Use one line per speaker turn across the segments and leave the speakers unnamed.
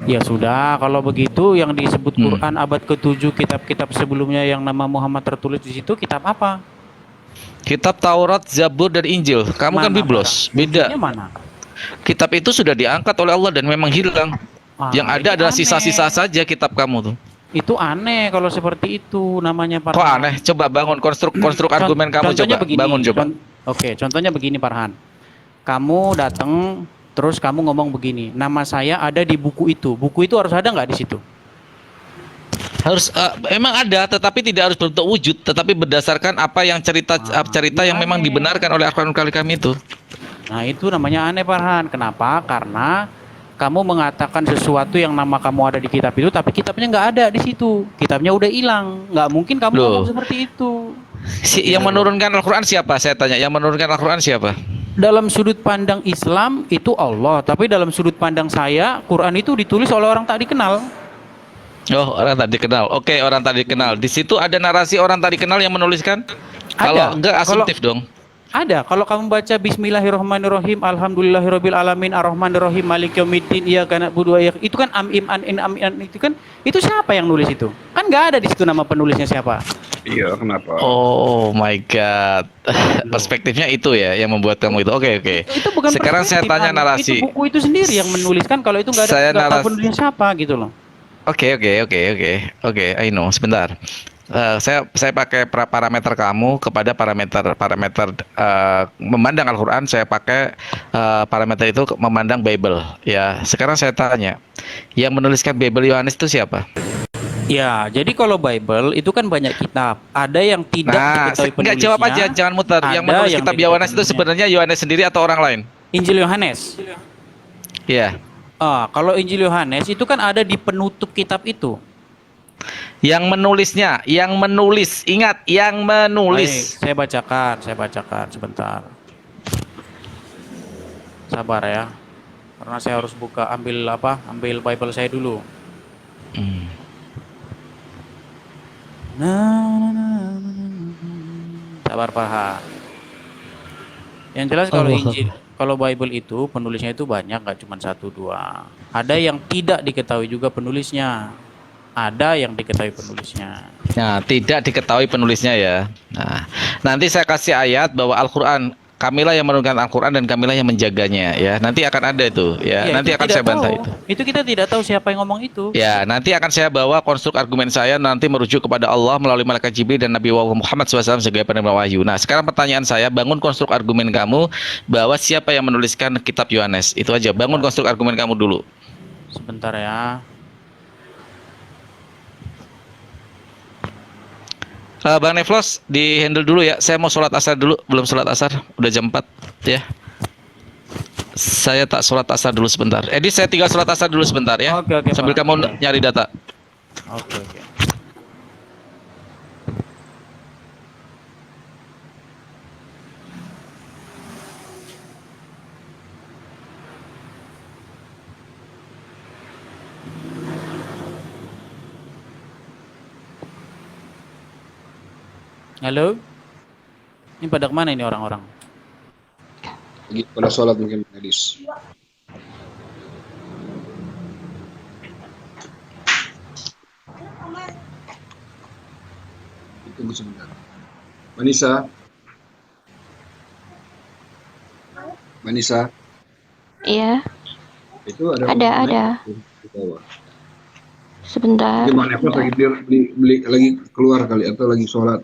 Ya sudah, kalau begitu yang disebut
Hmm.
Quran abad ke-7 kitab-kitab sebelumnya yang nama Muhammad tertulis di situ kitab apa?
Kitab Taurat, Zabur, dan Injil. Kamu kan
Mana Parhan?
biblos,
Wujudnya
beda.
mana?
Kitab itu sudah diangkat oleh Allah dan memang hilang. Yang
Ah,
ada
ini
adalah sisa-sisa
aneh.
saja kitab kamu tuh.
Itu aneh kalau seperti itu namanya
Kok
Farhan.
aneh? Coba bangun konstruk argumen kamu,
Contohnya
coba bangun
begini,
coba.
oke, contohnya begini Farhan. Kamu datang terus kamu ngomong begini, nama saya ada di buku itu. Buku itu harus ada nggak di situ?
Harus emang ada, tetapi tidak harus bentuk wujud, tetapi berdasarkan apa yang cerita
Ini
cerita yang memang
aneh.
dibenarkan oleh Al-Qur'an kami itu.
Nah, itu namanya aneh, Farhan. Kenapa? Karena kamu mengatakan sesuatu yang nama kamu ada di kitab itu, tapi kitabnya nggak ada di situ. Kitabnya udah hilang. Nggak mungkin kamu ngomong
Loh,
seperti itu.
yang
Gitu loh.
menurunkan Al-Qur'an siapa? Saya tanya, yang menurunkan Al-Qur'an siapa?
Dalam sudut pandang Islam itu Allah, tapi dalam sudut pandang saya, Quran itu ditulis oleh orang tak dikenal.
Oh, orang tadi kenal. Oke, orang tadi kenal. Di situ ada narasi orang tadi kenal yang menuliskan? Kalau
Ada.
enggak
Kalau
asumtif dong.
Ada, kalau kamu baca Bismillahirrahmanirrahim, Alhamdulillahirobbilalamin, Arrahmanirrahim, Malik Yaumiddin, iya karena wa itu kan am an in am an itu kan itu siapa yang nulis itu? Kan nggak ada di situ nama penulisnya siapa.
Iya, kenapa?
Oh my God.
Loh,
Perspektifnya itu ya yang membuat kamu itu. Oke, oke.
itu bukan
Sekarang saya
perspektif,
tanya
itu
narasi.
buku itu sendiri yang menuliskan kalau itu
Saya
nggak tahu
naras.
penulisnya siapa gitu loh.
Oke, oke, oke, oke. Oke, I know. Sebentar. Saya pakai parameter kamu kepada parameter parameter memandang Al-Qur'an, saya pakai parameter itu memandang Bible ya. Sekarang saya tanya, yang menuliskan Bible Yohanes itu siapa?
Ya, jadi kalau Bible itu kan banyak kitab. Ada yang tidak
Nah,
diketahui
nggak jawab aja,
penulisnya,
jangan muter. Yang
ada
menulis
yang
kitab
diketahui
Yohanes itu
penulisnya.
sebenarnya Yohanes sendiri atau orang lain?
Injil Yohanes.
Ya.
Kalau Injil Yohanes itu kan ada di penutup kitab itu.
Yang menulisnya, yang menulis, ingat, yang
Baik,
menulis.
saya bacakan sebentar. Sabar ya, karena saya harus buka ambil apa? Ambil Bible saya dulu.
Hmm.
Sabar Farhan. Yang jelas kalau
Allah.
Injil, kalau Bible itu penulisnya itu banyak, nggak cuma satu dua. Ada yang tidak diketahui juga penulisnya. Ada yang diketahui penulisnya.
Nah, tidak diketahui penulisnya ya. Nah, nanti saya kasih ayat bahwa Al-Qur'an, kamilah yang menurunkan Al-Qur'an dan kamilah yang menjaganya ya. Nanti akan ada itu ya.
Iya, itu
Nanti akan
tidak
saya bantah
tahu.
itu.
Itu kita tidak tahu siapa yang ngomong itu.
Ya, nanti akan saya bawa konstruk argumen saya nanti merujuk kepada Allah melalui malaikat Jibril dan Nabi Muhammad SAW sebagai penerima wahyu. Nah, sekarang pertanyaan saya, bangun konstruk argumen kamu bahwa siapa yang menuliskan kitab Yohanes. Itu aja, bangun
Sebentar,
konstruk argumen kamu dulu.
sebentar ya.
Bang Nevlos, di handle dulu ya. Saya mau sholat asar dulu, belum sholat asar, udah jam 4 ya. Saya tak sholat asar dulu sebentar. Edi, saya tinggal sholat asar dulu sebentar ya.
Oke oke
Sambil
Farhan,
kamu
boleh.
nyari data.
Oke oke. Halo, ini pada kemana ini orang-orang?
Lagi pada sholat mungkin medis. Tunggu sebentar. Manisa, Manisa,
Iya,
itu ada
ada,
orang naik
ada.
di bawah.
Sebentar,
Gimana Eva
sebentar.
lagi dia beli lagi keluar kali atau lagi sholat?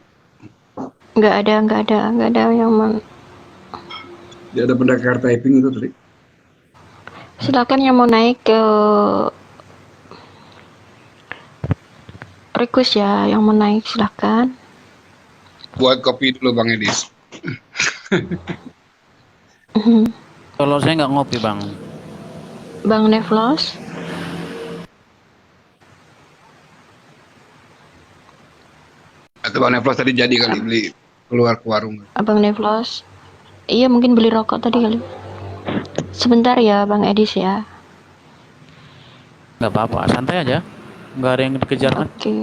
Nggak ada yang
Dia ada pendekar typing itu tadi.
silakan yang mau naik ke request ya, yang mau naik silakan.
Buat kopi dulu Bang Edis.
Kalau saya nggak ngopi bang.
Bang Nevlos,
Atau Bang Nevlos tadi jadi kali beli keluar ke warung.
Abang Nevlos. Iya mungkin beli rokok tadi kali. Sebentar ya Bang Edis ya.
Nggak apa-apa, santai aja. Nggak ada yang dikejar kan?
Oke,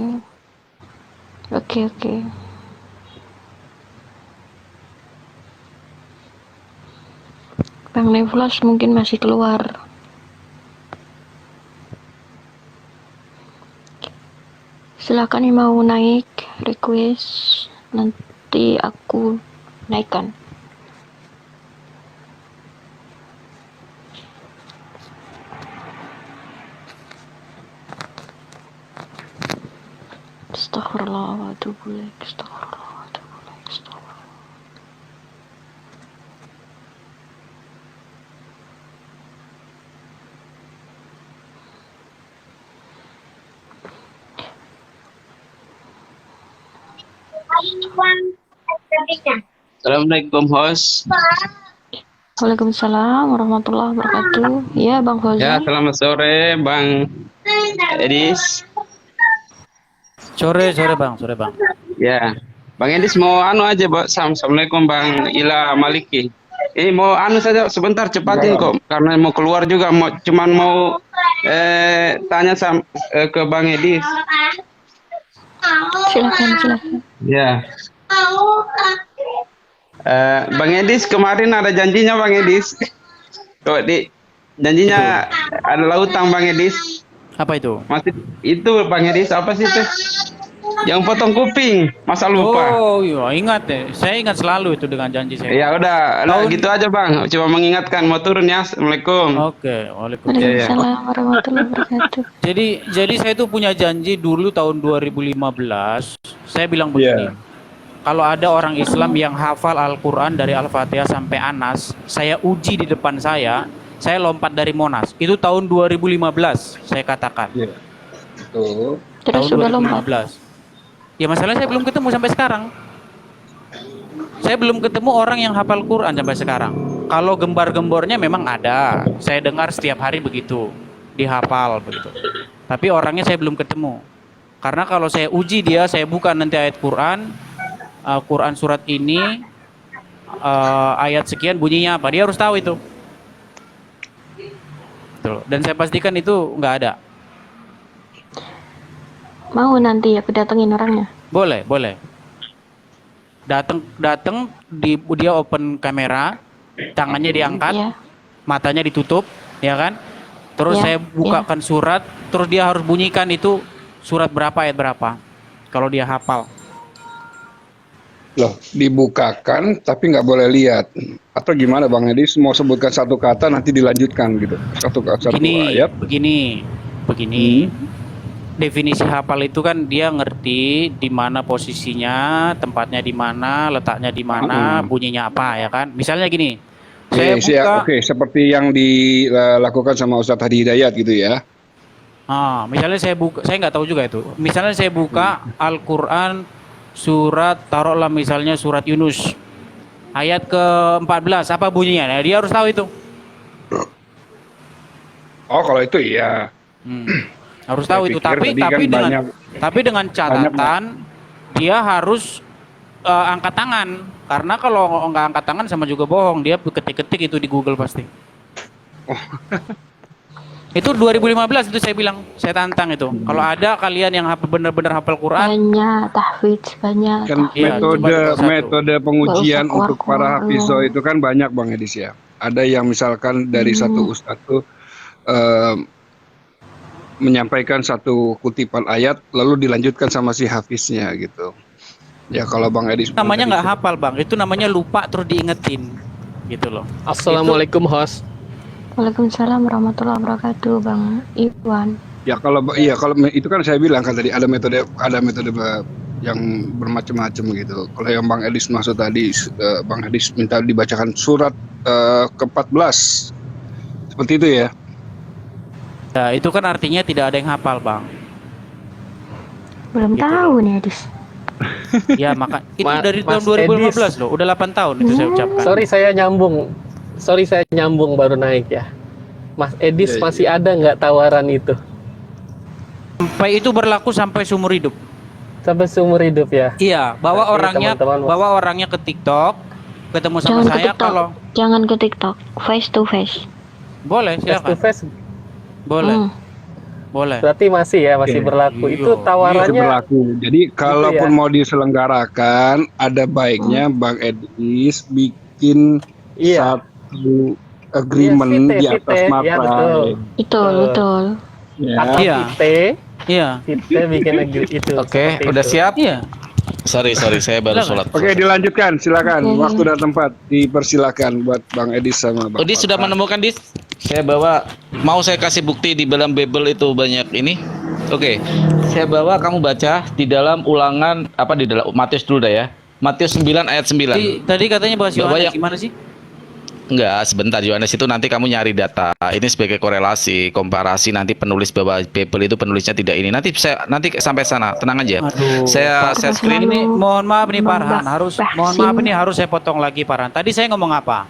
oke, oke. Bang Nevlos mungkin masih keluar. Silakan yang mau naik request, nanti aku naikkan. Astagfirullah wa atubu ilaik. Astagfirullah wa atubu ilaik. Astagfirullah.
Assalamualaikum host.
Waalaikumsalam warahmatullahi wabarakatuh. Ya, Bang
Ya,
Fauzan.
selamat sore Bang Edis.
Sore bang.
Ya, Bang Edis mau anu aja, Assalamualaikum Bang Ila Maliki. Mau anu saja sebentar, cepatin kok karena mau keluar juga, cuman mau tanya ke Bang Edis.
Silakan.
Ya. Bang Edis kemarin ada janjinya Bang Edis. Kok janjinya ada utang Bang Edis.
Apa itu?
Masih itu Bang Edis, apa sih itu? Yang potong kuping, masa lupa?
Oh iya, ingat ya. Saya ingat selalu itu dengan janji saya.
Ya udah gitu aja Bang. Coba mengingatkan, mau turun ya. Assalamualaikum.
Oke, waalaikumsalam.
Waalaikumsalam warahmatullahi wabarakatuh.
Jadi saya itu punya janji dulu tahun 2015. Saya bilang begini. Kalau ada orang Islam yang hafal Al-Quran dari Al-Fatihah sampai Anas, saya uji di depan saya lompat dari Monas. Itu tahun 2015, saya katakan.
Iya. Betul.
Terus
Tahun
sudah lompat.
2015. Ya masalahnya saya belum ketemu sampai sekarang. Saya belum ketemu orang yang hafal Quran sampai sekarang. Kalau gembar-gembornya memang ada. Saya dengar setiap hari begitu. Dihafal begitu. Tapi orangnya saya belum ketemu. Karena kalau saya uji dia, saya buka nanti ayat Quran. Quran surat ini. Ayat sekian bunyinya apa. Dia harus tahu itu. Tuh. Dan saya pastikan itu nggak ada.
Mau nanti aku datengin orangnya.
Boleh. Datang dia open kamera, tangannya diangkat,
Ya.
matanya ditutup, ya kan? Terus
Ya,
saya bukakan surat, terus dia harus bunyikan itu surat berapa ayat berapa. Kalau dia hafal.
Loh, dibukakan tapi nggak boleh lihat. Atau gimana Bang Edis, mau sebutkan satu kata nanti dilanjutkan gitu. Satu ayat.
Begini. Definisi hafal itu kan dia ngerti di mana posisinya, tempatnya di mana, letaknya di mana, bunyinya apa, ya kan? Misalnya gini. Saya buka.
Oke, seperti yang dilakukan sama Ustadz Hadi Hidayat gitu ya.
Misalnya saya nggak tahu juga itu. Misalnya saya buka Al-Quran surat, taruhlah misalnya surat Yunus ayat ke-14, apa bunyinya? Nah, dia harus tahu itu.
Oh, kalau itu iya.
Harus tahu
Saya
itu.
pikir tadi kan
Tapi dengan catatan dia harus angkat tangan. Karena kalau nggak angkat tangan sama juga bohong. Dia ketik-ketik itu di Google pasti. Itu 2015 itu saya bilang, saya tantang itu. Kalau ada kalian yang benar-benar hafal Quran,
Banyak tahfidz, banyak
Kan
Iya,
metode pengujian
Nggak usah
untuk para
keluar-keluar.
hafizo itu kan banyak Bang Edis ya. Ada yang misalkan dari satu ustadz tuh menyampaikan satu kutipan ayat lalu dilanjutkan sama si hafiznya gitu. Ya kalau Bang Edis
namanya nggak hafal bang, itu namanya lupa terus diingetin, gitu loh.
Assalamualaikum host.
Waalaikumsalam warahmatullahi wabarakatuh, Bang Iwan.
Ya kalau itu kan saya bilang kan tadi ada metode yang bermacam-macam gitu. Kalau yang Bang Edis maksud tadi, Bang Edis minta dibacakan surat ke-14 seperti itu ya.
Ya, itu kan artinya tidak ada yang hafal bang.
Belum
Gitu.
tahu nih, Adis.
Ya maka itu dari
Mas
tahun 2015
Edis.
loh, udah 8 tahun itu saya ucapkan.
Sorry saya nyambung baru naik ya. Mas Edis
Iya,
masih ada nggak tawaran itu?
Sampai itu berlaku sampai seumur hidup.
Sampai seumur hidup ya?
Iya,
Oke, teman-teman.
orangnya ke TikTok, ketemu sama
Jangan ke
saya
TikTok.
kalau
Jangan ke TikTok, face to face.
boleh
Face to
silakan.
face
Boleh. Boleh.
berarti masih ya, masih
Oke.
berlaku.
Iya,
Itu
Itu
tawarannya
berlaku. Jadi kalaupun
ya?
mau diselenggarakan, ada baiknya Bang Edis bikin
Iya.
satu agreement
Iya,
di
vite,
atas
ya,
materai.
betul.
Betul, betul.
Ya.
atau
Iya.
vite
Iya.
Saya bikin lagi itu.
Oke,
seperti
udah
itu.
siap?
Iya.
Sorry, saya baru
Silakan.
sholat.
Oke, dilanjutkan. Silakan.
Oke.
Waktu dan tempat dipersilakan buat Bang Edis sama Bang.
Dis sudah
Farhan.
menemukan Dis? Saya bawa, mau saya kasih bukti di dalam Bible itu banyak ini. Oke, saya bawa kamu baca di dalam ulangan apa di dalam Matius dulu dah ya. Matius 9 ayat 9.
Tadi katanya bahas
Bapak
Yohanes
yang-
gimana sih?
Enggak, sebentar Yohanes itu nanti kamu nyari data. Ini sebagai korelasi, komparasi nanti penulis bahwa Bible itu penulisnya tidak ini. Nanti sampai sana, tenang aja.
Aduh,
Saya
Pak.
screen
Ini mohon maaf nih Farhan,
Membahas
mohon maaf ini harus saya potong lagi Farhan. Tadi saya ngomong apa?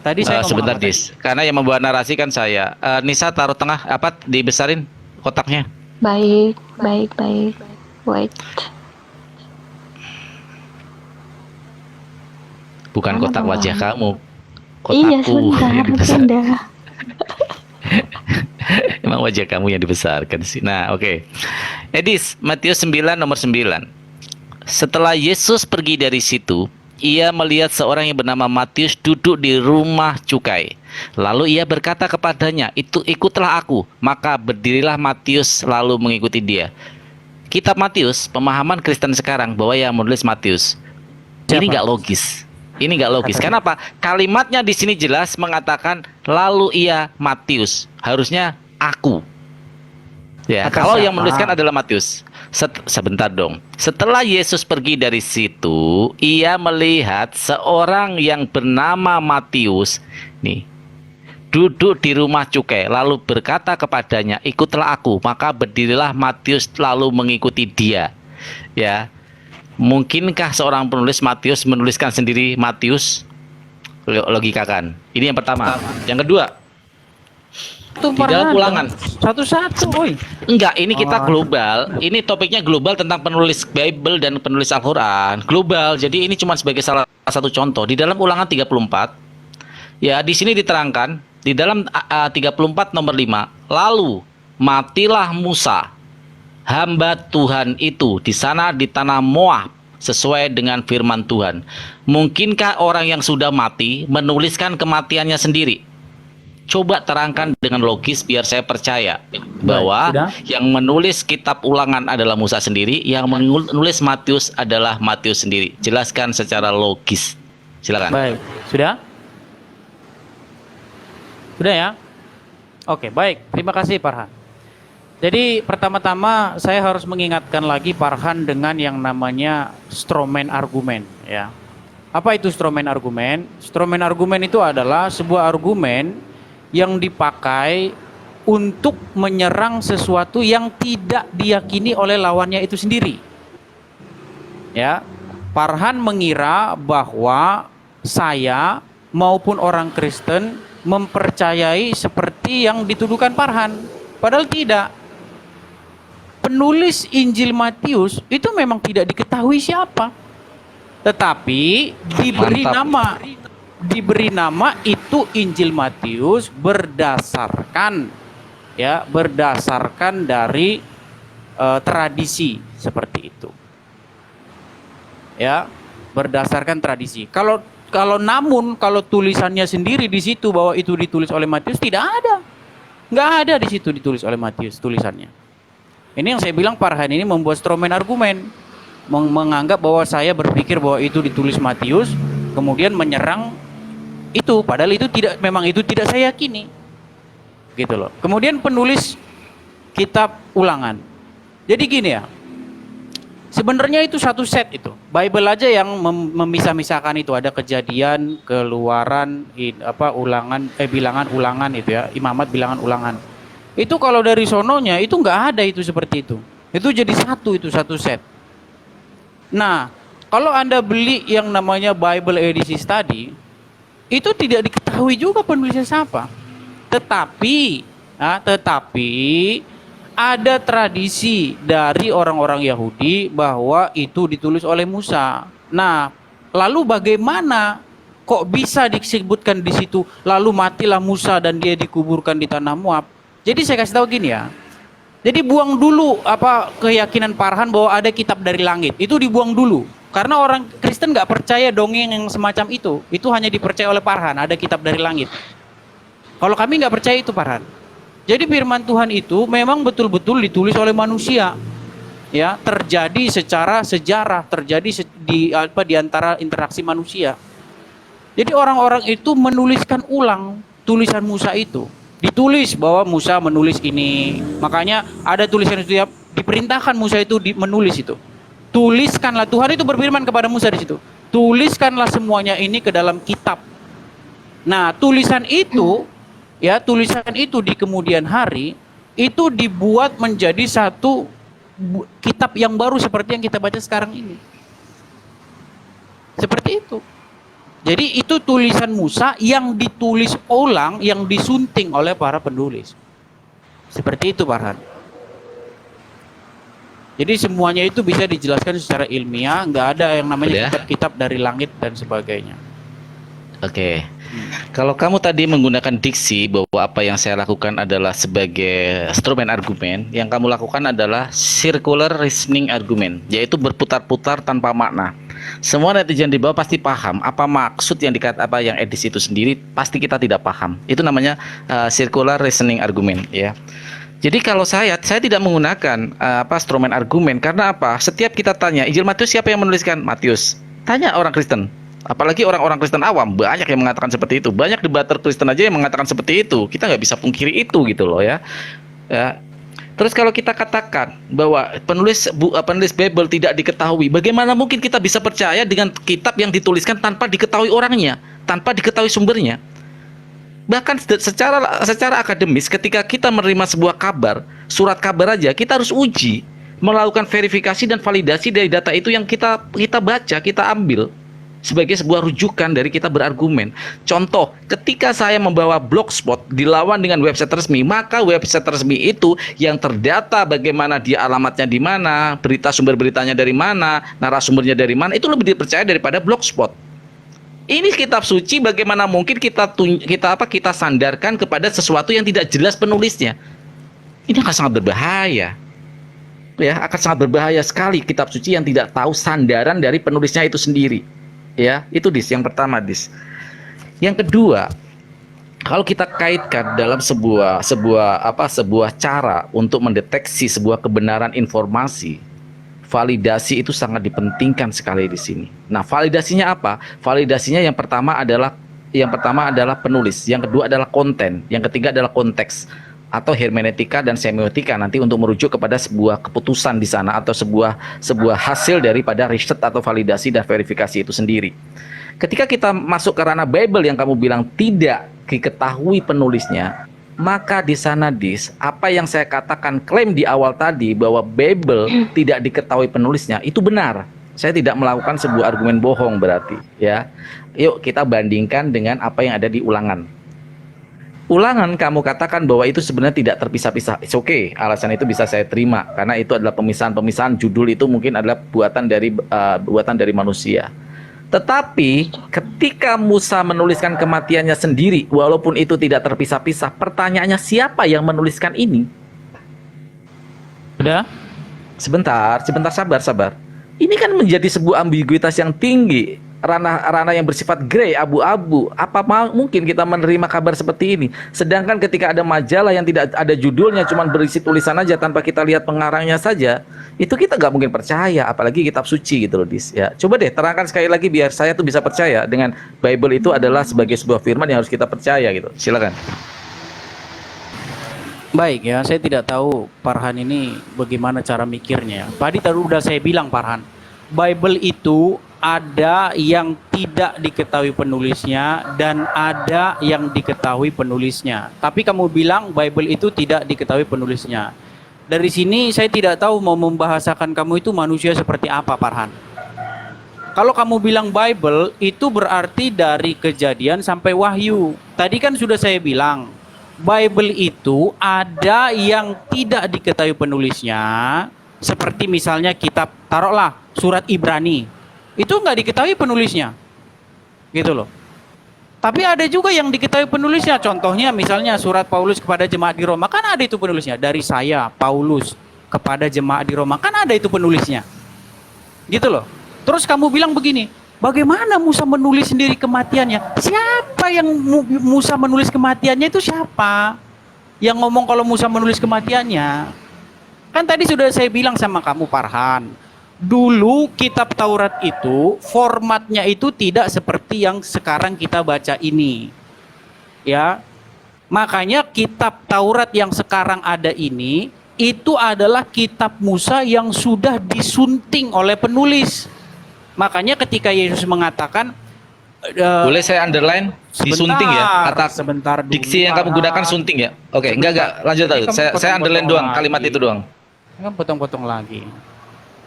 Tadi saya ngomong
sebentar
apa tadi?
Dis. Karena yang membuat narasi kan saya. Nisa taruh tengah apa dibesarin kotaknya.
Baik. Wait.
Bukan
Mana
kotak
Bang
wajah
Farhan?
kamu.
Iya,
Kotakku
sebentar.
yang dibesarkan.
Pindah.
Emang wajah kamu yang dibesarkan sih. Nah, oke. Edis, Matius 9 nomor 9. Setelah Yesus pergi dari situ, ia melihat seorang yang bernama Matius duduk di rumah cukai. Lalu ia berkata kepadanya, "Itu ikutlah aku." Maka berdirilah Matius lalu mengikuti dia. Kitab Matius, pemahaman Kristen sekarang bahwa yang menulis Matius. Ini
Siapa?
nggak logis. Ini nggak logis. Kenapa? Kalimatnya di sini jelas mengatakan lalu ia Matius. Harusnya aku. Ya,
Kata
kalau yang
siapa?
menuliskan adalah Matius. Sebentar dong. Setelah Yesus pergi dari situ, ia melihat seorang yang bernama Matius nih duduk di rumah cukai, lalu berkata kepadanya, "Ikutlah aku." Maka berdirilah Matius lalu mengikuti dia. Ya. Mungkinkah seorang penulis Matius menuliskan sendiri Matius? Logikakan. Ini yang pertama. Yang kedua,
Tuh,
di dalam
Farhan,
ulangan.
Satu-satu, boy.
Enggak, ini kita
Oh.
global. Ini topiknya global tentang penulis Bible dan penulis Al-Quran. Global. Jadi ini cuma sebagai salah satu contoh. Di dalam ulangan 34, ya di sini diterangkan, di dalam 34 nomor 5, lalu matilah Musa, hamba Tuhan itu di sana di tanah Moab sesuai dengan firman Tuhan. Mungkinkah orang yang sudah mati menuliskan kematiannya sendiri? Coba terangkan dengan logis biar saya percaya bahwa
sudah.
yang menulis kitab ulangan adalah Musa sendiri, yang menulis Matius adalah Matius sendiri. Jelaskan secara logis. Silakan.
Baik, sudah? Sudah ya? Oke, baik. Terima kasih Farhan. Jadi pertama-tama saya harus mengingatkan lagi Farhan dengan yang namanya stroman argumen ya. Apa itu stroman argumen? Stroman argumen itu adalah sebuah argumen yang dipakai untuk menyerang sesuatu yang tidak diyakini oleh lawannya itu sendiri. Ya. Farhan mengira bahwa saya maupun orang Kristen mempercayai seperti yang dituduhkan Farhan. Padahal tidak. Penulis Injil Matius itu memang tidak diketahui siapa. Tetapi
Mantap.
diberi nama itu Injil Matius berdasarkan dari tradisi seperti itu. Ya, berdasarkan tradisi. Kalau tulisannya sendiri di situ bahwa itu ditulis oleh Matius, tidak ada. Nggak ada di situ ditulis oleh Matius tulisannya. Ini yang saya bilang Farhan ini membuat stroman argumen. Menganggap bahwa saya berpikir bahwa itu ditulis Matius, kemudian menyerang itu. Padahal itu tidak saya yakini. Gitu loh. Kemudian penulis kitab ulangan. Jadi gini ya. Sebenarnya itu satu set itu. Bible aja yang memisah-misahkan itu. Ada Kejadian, Keluaran, bilangan ulangan itu ya. Imamat bilangan ulangan. Itu kalau dari sononya itu nggak ada itu seperti itu. Itu jadi satu set. Nah, kalau Anda beli yang namanya Bible edisi study, itu tidak diketahui juga penulisnya siapa. Tetapi ada tradisi dari orang-orang Yahudi bahwa itu ditulis oleh Musa. Nah, lalu bagaimana kok bisa disebutkan di situ lalu matilah Musa dan dia dikuburkan di tanah Moab? Jadi saya kasih tahu gini ya. Jadi buang dulu keyakinan Farhan bahwa ada kitab dari langit. Itu dibuang dulu. Karena orang Kristen nggak percaya dongeng yang semacam itu. Itu hanya dipercaya oleh Farhan. Ada kitab dari langit. Kalau kami nggak percaya itu Farhan. Jadi firman Tuhan itu memang betul-betul ditulis oleh manusia. Ya, terjadi secara sejarah, terjadi di antara interaksi manusia. Jadi orang-orang itu menuliskan ulang tulisan Musa itu. Ditulis bahwa Musa menulis ini. Makanya ada tulisan itu, diperintahkan Musa itu menulis itu. Tuliskanlah, Tuhan itu berfirman kepada Musa di situ. Tuliskanlah semuanya ini ke dalam kitab. Nah, tulisan itu di kemudian hari itu dibuat menjadi satu kitab yang baru seperti yang kita baca sekarang ini. Seperti itu. Jadi itu tulisan Musa yang ditulis ulang, yang disunting oleh para penulis. Seperti itu, Farhan. Jadi semuanya itu bisa dijelaskan secara ilmiah, nggak ada yang namanya kitab-kitab dari langit dan sebagainya.
Oke. Kalau kamu tadi menggunakan diksi bahwa apa yang saya lakukan adalah sebagai instrumen argumen, yang kamu lakukan adalah circular reasoning argument, yaitu berputar-putar tanpa makna. Semua netizen di bawah pasti paham apa maksud yang apa yang edisi itu sendiri, pasti kita tidak paham. Itu namanya circular reasoning argument, ya. Jadi kalau saya tidak menggunakan instrumen argumen karena apa? Setiap kita tanya Injil Matius siapa yang menuliskan? Matius. Tanya orang Kristen. Apalagi orang-orang Kristen awam, banyak yang mengatakan seperti itu. Banyak debater Kristen aja yang mengatakan seperti itu. Kita nggak bisa pungkiri itu gitu loh ya. Terus kalau kita katakan bahwa penulis Bible tidak diketahui, bagaimana mungkin kita bisa percaya dengan kitab yang dituliskan tanpa diketahui orangnya, tanpa diketahui sumbernya? Bahkan secara akademis, ketika kita menerima sebuah kabar, surat kabar aja, kita harus uji, melakukan verifikasi dan validasi dari data itu yang kita baca, kita ambil sebagai sebuah rujukan dari kita berargumen. Contoh, ketika saya membawa blogspot dilawan dengan website resmi, maka website resmi itu yang terdata bagaimana dia alamatnya di mana, berita sumber beritanya dari mana, narasumbernya dari mana, itu lebih dipercaya daripada blogspot. Ini kitab suci, bagaimana mungkin kita sandarkan kepada sesuatu yang tidak jelas penulisnya? Ini akan sangat berbahaya. Ya, akan sangat berbahaya sekali kitab suci yang tidak tahu sandaran dari penulisnya itu sendiri. Ya, itu yang pertama, Yang kedua, kalau kita kaitkan dalam sebuah cara untuk mendeteksi sebuah kebenaran informasi, validasi itu sangat dipentingkan sekali di sini. Nah, validasinya apa? Validasinya yang pertama adalah penulis, yang kedua adalah konten, yang ketiga adalah konteks atau hermeneutika dan semiotika, nanti untuk merujuk kepada sebuah keputusan di sana atau sebuah hasil daripada riset atau validasi dan verifikasi itu sendiri. Ketika kita masuk ke ranah Bible yang kamu bilang tidak diketahui penulisnya, maka di sana apa yang saya katakan klaim di awal tadi bahwa Bible tidak diketahui penulisnya itu benar. Saya tidak melakukan sebuah argumen bohong berarti, ya. Yuk kita bandingkan dengan apa yang ada di Ulangan. Ulangan kamu katakan bahwa itu sebenarnya tidak terpisah-pisah. It's okay, alasan itu bisa saya terima karena itu adalah pemisahan judul itu mungkin adalah buatan dari manusia. Tetapi ketika Musa menuliskan kematiannya sendiri, walaupun itu tidak terpisah-pisah, pertanyaannya siapa yang menuliskan ini?
Udah?
Sebentar, sabar. Ini kan menjadi sebuah ambiguitas yang tinggi. Ranah yang bersifat grey, abu-abu. Apa mungkin kita menerima kabar seperti ini? Sedangkan ketika ada majalah yang tidak ada judulnya, cuma berisi tulisan aja tanpa kita lihat pengarangnya saja, itu kita nggak mungkin percaya, apalagi kitab suci gitu loh, ya. Coba deh terangkan sekali lagi biar saya tuh bisa percaya dengan Bible itu adalah sebagai sebuah firman yang harus kita percaya gitu. Silakan.
Baik ya, saya tidak tahu Farhan ini bagaimana cara mikirnya. Tadi udah saya bilang, Farhan, Bible itu ada yang tidak diketahui penulisnya dan ada yang diketahui penulisnya. Tapi kamu bilang Bible itu tidak diketahui penulisnya. Dari sini saya tidak tahu mau membahasakan kamu itu manusia seperti apa, Farhan. Kalau kamu bilang Bible itu berarti dari Kejadian sampai Wahyu. Tadi kan sudah saya bilang Bible itu ada yang tidak diketahui penulisnya, seperti misalnya kitab, taruhlah surat Ibrani. Itu nggak diketahui penulisnya, gitu loh. Tapi ada juga yang diketahui penulisnya. Contohnya misalnya surat Paulus kepada jemaat di Roma, kan ada itu penulisnya. Dari saya, Paulus, kepada jemaat di Roma, kan ada itu penulisnya, gitu loh. Terus kamu bilang begini, bagaimana Musa menulis sendiri kematiannya? Siapa yang Musa menulis kematiannya itu siapa? yang ngomong kalau Musa menulis kematiannya. Kan tadi sudah saya bilang sama kamu Farhan, dulu kitab Taurat itu formatnya itu tidak seperti yang sekarang kita baca ini. Ya. Makanya kitab Taurat yang sekarang ada ini itu adalah kitab Musa yang sudah disunting oleh penulis. Makanya ketika Yesus mengatakan
Boleh saya underline disunting ya, kata
sebentar dulu,
diksi yang kamu gunakan sunting ya. Oke, enggak lanjut aja. Saya underline doang kalimat itu doang.
Kan potong-potong lagi.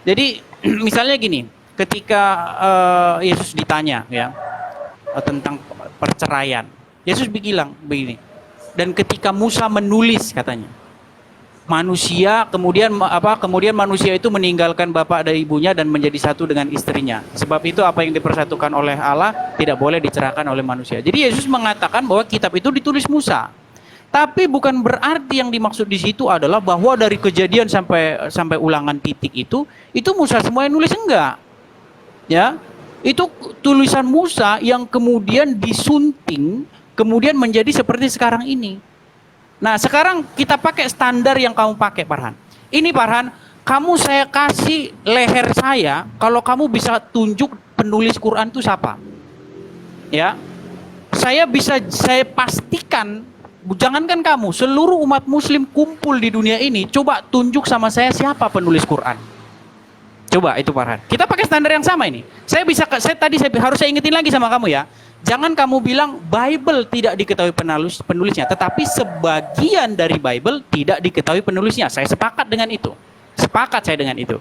Jadi misalnya gini, ketika Yesus ditanya ya tentang perceraian, Yesus bilang begini. Dan ketika Musa menulis katanya, manusia kemudian manusia itu meninggalkan bapak dan ibunya dan menjadi satu dengan istrinya. Sebab itu apa yang dipersatukan oleh Allah tidak boleh dicerahkan oleh manusia. Jadi Yesus mengatakan bahwa kitab itu ditulis Musa. Tapi bukan berarti yang dimaksud di situ adalah bahwa dari kejadian sampai ulangan titik itu Musa semua yang nulis, enggak. Ya. Itu tulisan Musa yang kemudian disunting, kemudian menjadi seperti sekarang ini. Nah, sekarang kita pakai standar yang kamu pakai, Farhan. Ini Farhan, kamu saya kasih leher saya, kalau kamu bisa tunjuk penulis Quran itu siapa? Ya. Saya pastikan, jangankan kamu, seluruh umat muslim kumpul di dunia ini, coba tunjuk sama saya siapa penulis Quran. Coba itu Farhan. Kita pakai standar yang sama ini. Harus saya ingetin lagi sama kamu ya. Jangan kamu bilang Bible tidak diketahui penulisnya, tetapi sebagian dari Bible tidak diketahui penulisnya. Saya sepakat dengan itu. Sepakat saya dengan itu.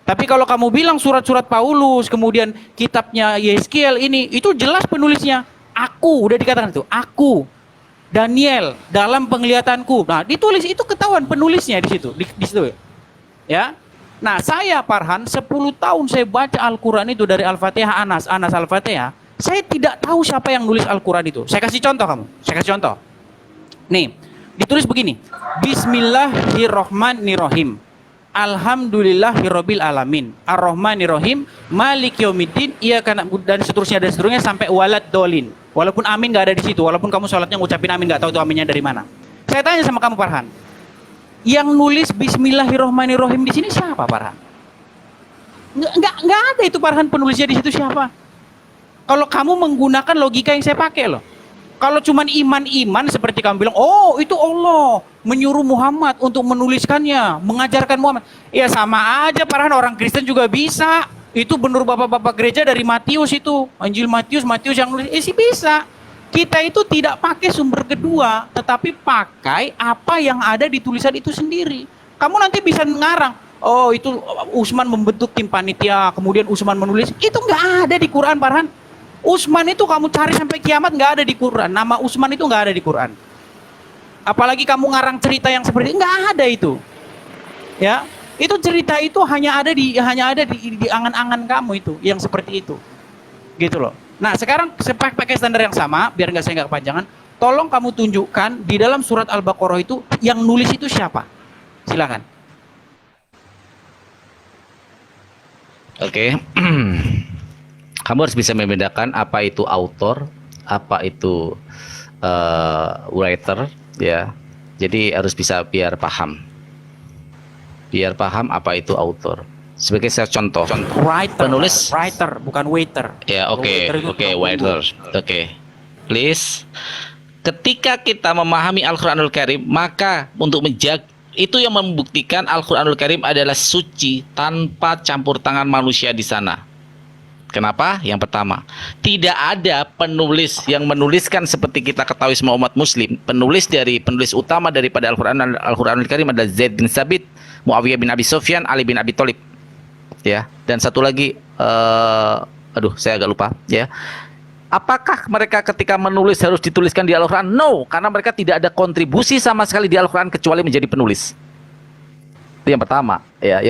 Tapi kalau kamu bilang surat-surat Paulus, kemudian kitabnya Yeskiel ini, itu jelas penulisnya. Aku, udah dikatakan itu. Aku, Daniel, dalam penglihatanku. Nah, ditulis itu ketahuan penulisnya di situ. Di situ. Ya. Nah, saya Farhan 10 tahun saya baca Al-Quran itu dari Al-Fatihah Anas Al-Fatihah. Saya tidak tahu siapa yang nulis Al-Quran itu. Saya kasih contoh kamu. Saya kasih contoh. Nih, ditulis begini. Bismillahirrohmanirrohim. Alhamdulillahirabbil alamin. Ar-Rahmanirrahim. Maliki yaumiddin. Iyyaka na'budu dan seterusnya sampai walad dolin. Walaupun amin nggak ada di situ. Walaupun kamu sholatnya ngucapin amin nggak tahu itu aminnya dari mana. Saya tanya sama kamu Farhan. Yang nulis Bismillahirrohmanirrohim di sini siapa Farhan? Nggak ada itu Farhan, penulisnya di situ siapa? Kalau kamu menggunakan logika yang saya pakai loh. Kalau cuman iman-iman seperti kamu bilang, oh itu Allah menyuruh Muhammad untuk menuliskannya, mengajarkan Muhammad. Ya sama aja Farhan, orang Kristen juga bisa. Itu benar bapak-bapak gereja dari Matius itu. Injil Matius yang nulis, sih bisa. Kita itu tidak pakai sumber kedua, tetapi pakai apa yang ada di tulisan itu sendiri. Kamu nanti bisa ngarang, oh itu Utsman membentuk tim panitia, kemudian Utsman menulis. Itu nggak ada di Quran Farhan. Utsman itu kamu cari sampai kiamat nggak ada di Quran. Nama Utsman itu nggak ada di Quran. Apalagi kamu ngarang cerita yang seperti itu, nggak ada itu. Ya, itu cerita itu hanya ada di angan-angan kamu itu, yang seperti itu, gitu loh. Nah sekarang saya pakai standar yang sama, biar saya nggak kepanjangan. Tolong kamu tunjukkan di dalam surat Al-Baqarah itu yang nulis itu siapa. Silakan.
Oke. Kamu harus bisa membedakan apa itu author, apa itu writer, ya. Jadi harus bisa biar paham apa itu author. Sebagai saya contoh, penulis
writer bukan waiter.
Ya, oke, writer. Oke. Please. Ketika kita memahami Al-Qur'anul Karim, maka untuk menjaga itu yang membuktikan Al-Qur'anul Karim adalah suci tanpa campur tangan manusia di sana. Kenapa? Yang pertama, tidak ada penulis yang menuliskan seperti kita ketahui semua umat muslim. Penulis utama daripada Al-Qur'anul Karim adalah Zaid bin Sabit, Muawiyah bin Abi Sufyan, Ali bin Abi Thalib. Ya, dan satu lagi saya agak lupa, ya. Apakah mereka ketika menulis harus dituliskan di Al-Qur'an? No, karena mereka tidak ada kontribusi sama sekali di Al-Qur'an kecuali menjadi penulis. Itu yang pertama, ya.